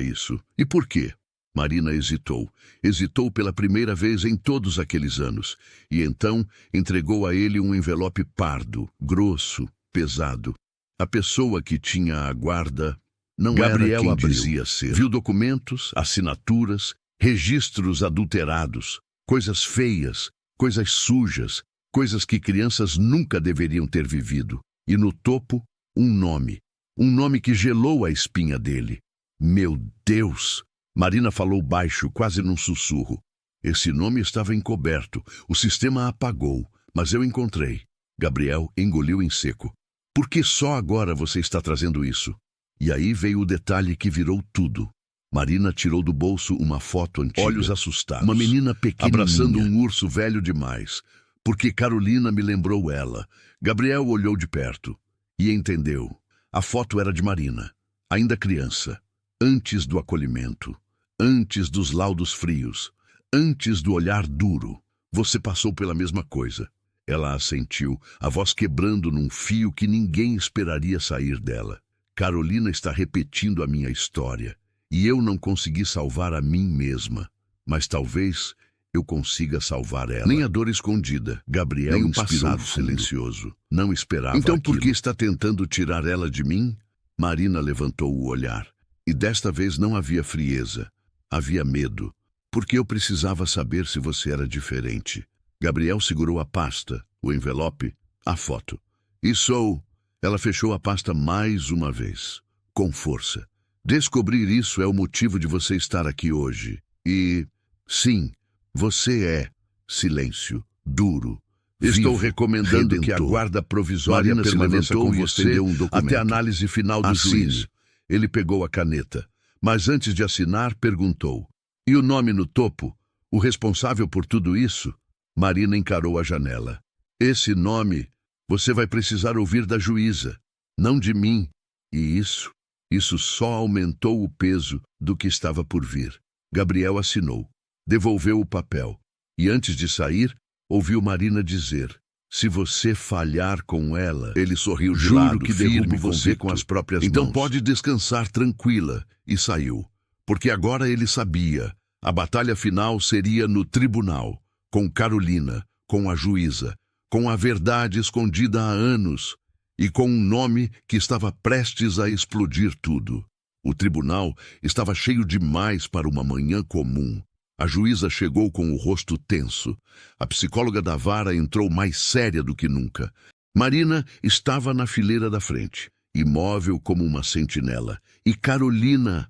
isso? E por quê? Marina hesitou. Hesitou pela primeira vez em todos aqueles anos. E então entregou a ele um envelope pardo, grosso, pesado. A pessoa que tinha a guarda não era quem dizia ser. Viu documentos, assinaturas, registros adulterados, coisas feias, coisas sujas, coisas que crianças nunca deveriam ter vivido. E no topo, um nome que gelou a espinha dele. Meu Deus! Marina falou baixo, quase num sussurro. Esse nome estava encoberto, o sistema apagou, mas eu encontrei. Gabriel engoliu em seco. Por que só agora você está trazendo isso? E aí veio o detalhe que virou tudo. Marina tirou do bolso uma foto antiga. Olhos assustados. Uma menina pequenininha abraçando um urso velho demais. Porque Carolina me lembrou ela. Gabriel olhou de perto e entendeu. A foto era de Marina, ainda criança, antes do acolhimento, antes dos laudos frios, antes do olhar duro. Você passou pela mesma coisa. Ela assentiu, a voz quebrando num fio que ninguém esperaria sair dela. Carolina está repetindo a minha história, e eu não consegui salvar a mim mesma. Mas talvez eu consiga salvar ela. Nem a dor escondida. Gabriel Nem o inspirou passado silencioso. Não esperava Então aquilo. por que está tentando tirar ela de mim? Marina levantou o olhar. E desta vez não havia frieza. Havia medo. Porque eu precisava saber se você era diferente. Gabriel segurou a pasta, o envelope, a foto. E sou... Ela fechou a pasta mais uma vez, com força. Descobrir isso é o motivo de você estar aqui hoje. E, sim, você é silêncio, duro. Estou recomendando que a guarda provisória permaneça com você até a análise final do juiz. Ele pegou a caneta, mas antes de assinar, perguntou. E o nome no topo? O responsável por tudo isso? Marina encarou a janela. Esse nome... Você vai precisar ouvir da juíza, não de mim. E isso só aumentou o peso do que estava por vir. Gabriel assinou, devolveu o papel. E antes de sair, ouviu Marina dizer, se você falhar com ela... Ele sorriu de lado, que derrubo você com as próprias mãos. Então pode descansar tranquila. E saiu. Porque agora ele sabia. A batalha final seria no tribunal, com Carolina, com a juíza, com a verdade escondida há anos e com um nome que estava prestes a explodir tudo. O tribunal estava cheio demais para uma manhã comum. A juíza chegou com o rosto tenso. A psicóloga da vara entrou mais séria do que nunca. Marina estava na fileira da frente, imóvel como uma sentinela. E Carolina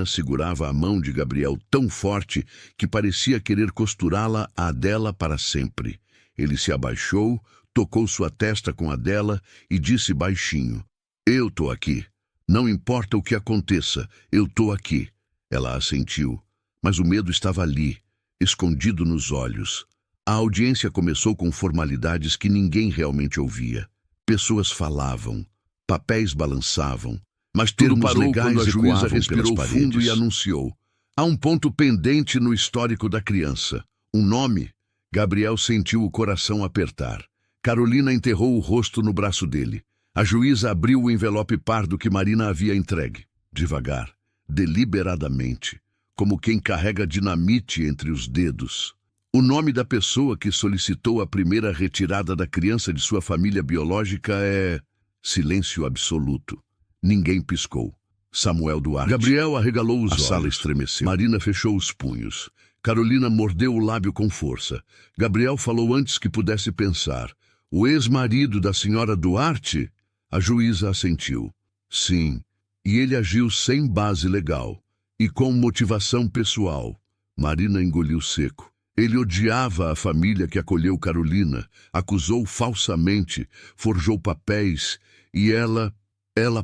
segurava a mão de Gabriel tão forte que parecia querer costurá-la à dela para sempre. Ele se abaixou, tocou sua testa com a dela e disse baixinho, eu tô aqui. Não importa o que aconteça, eu tô aqui. Ela assentiu, mas o medo estava ali, escondido nos olhos. A audiência começou com formalidades que ninguém realmente ouvia. Pessoas falavam, papéis balançavam, mas tudo parou quando a juíza respirou fundo e anunciou. Há um ponto pendente no histórico da criança. Um nome... Gabriel sentiu o coração apertar. Carolina enterrou o rosto no braço dele. A juíza abriu o envelope pardo que Marina havia entregue. Devagar, deliberadamente, como quem carrega dinamite entre os dedos. O nome da pessoa que solicitou a primeira retirada da criança de sua família biológica é... Silêncio absoluto. Ninguém piscou. Samuel Duarte. Gabriel arregalou os olhos. A sala estremeceu. Marina fechou os punhos. Carolina mordeu o lábio com força. Gabriel falou antes que pudesse pensar. O ex-marido da senhora Duarte? A juíza assentiu. Sim, e ele agiu sem base legal e com motivação pessoal. Marina engoliu seco. Ele odiava a família que acolheu Carolina, acusou falsamente, forjou papéis e ela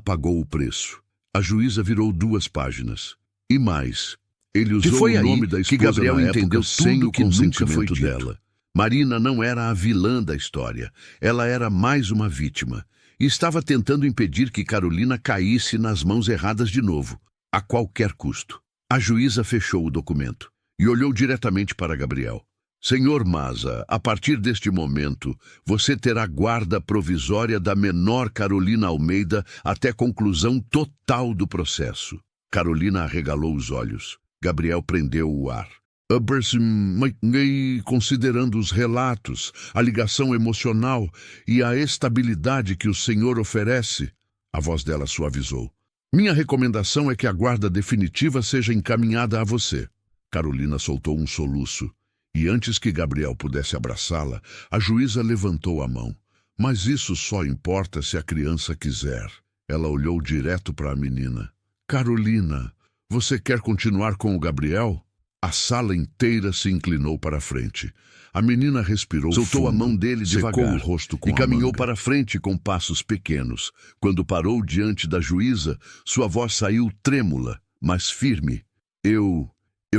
pagou o preço. A juíza virou 2 páginas. E mais... Ele usou o nome da esposa que Gabriel entendeu sem o consentimento dela. Marina não era a vilã da história. Ela era mais uma vítima. E estava tentando impedir que Carolina caísse nas mãos erradas de novo, a qualquer custo. A juíza fechou o documento e olhou diretamente para Gabriel. Senhor Maza, a partir deste momento, você terá guarda provisória da menor Carolina Almeida até conclusão total do processo. Carolina arregalou os olhos. Gabriel prendeu o ar. Considerando os relatos, a ligação emocional e a estabilidade que o senhor oferece, a voz dela suavizou. Minha recomendação é que a guarda definitiva seja encaminhada a você. Carolina soltou um soluço, e antes que Gabriel pudesse abraçá-la, a juíza levantou a mão. Mas isso só importa se a criança quiser. Ela olhou direto para a menina. Carolina, você quer continuar com o Gabriel? A sala inteira se inclinou para a frente. A menina respirou fundo, soltou a mão dele devagar, o rosto com e caminhou para a frente com passos pequenos. Quando parou diante da juíza, sua voz saiu trêmula, mas firme. Eu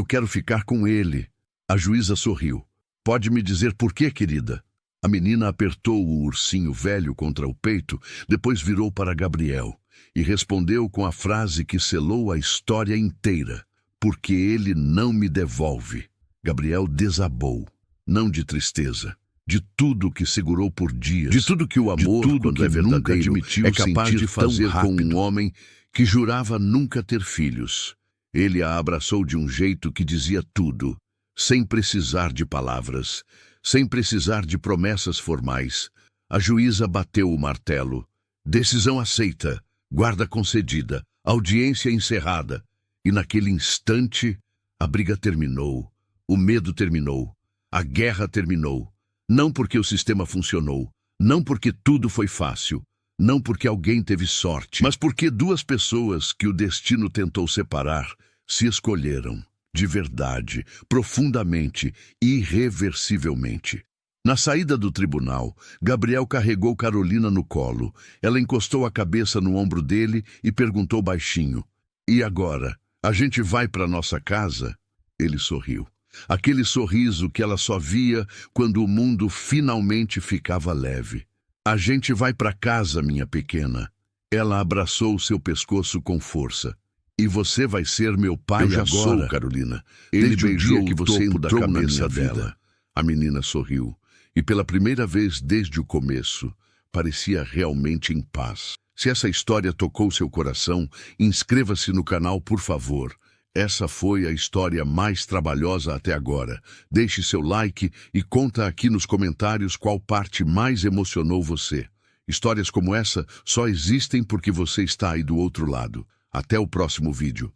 quero ficar com ele. A juíza sorriu. Pode me dizer por quê, querida? A menina apertou o ursinho velho contra o peito, depois virou para Gabriel e respondeu com a frase que selou a história inteira. Porque ele não me devolve. Gabriel desabou, não de tristeza, de tudo que segurou por dias, de tudo que o amor, de tudo quando que é verdadeiro, é capaz de fazer com um homem que jurava nunca ter filhos. Ele a abraçou de um jeito que dizia tudo. sem precisar de palavras, sem precisar de promessas formais. A juíza bateu o martelo. Decisão aceita, guarda concedida, audiência encerrada. E naquele instante, a briga terminou, o medo terminou, a guerra terminou. Não porque o sistema funcionou, não porque tudo foi fácil, não porque alguém teve sorte, mas porque duas pessoas que o destino tentou separar se escolheram, de verdade, profundamente, irreversivelmente. Na saída do tribunal, Gabriel carregou Carolina no colo. Ela encostou a cabeça no ombro dele e perguntou baixinho: "E agora? A gente vai para nossa casa?" Ele sorriu. Aquele sorriso que ela só via quando o mundo finalmente ficava leve. "A gente vai para casa, minha pequena." Ela abraçou seu pescoço com força. "E você vai ser meu pai agora?" "Eu já sou, Carolina. Ele beijou que você entrou na minha vida." A menina sorriu. E pela primeira vez desde o começo, parecia realmente em paz. Se essa história tocou seu coração, inscreva-se no canal, por favor. Essa foi a história mais trabalhosa até agora. Deixe seu like e conta aqui nos comentários qual parte mais emocionou você. Histórias como essa só existem porque você está aí do outro lado. Até o próximo vídeo.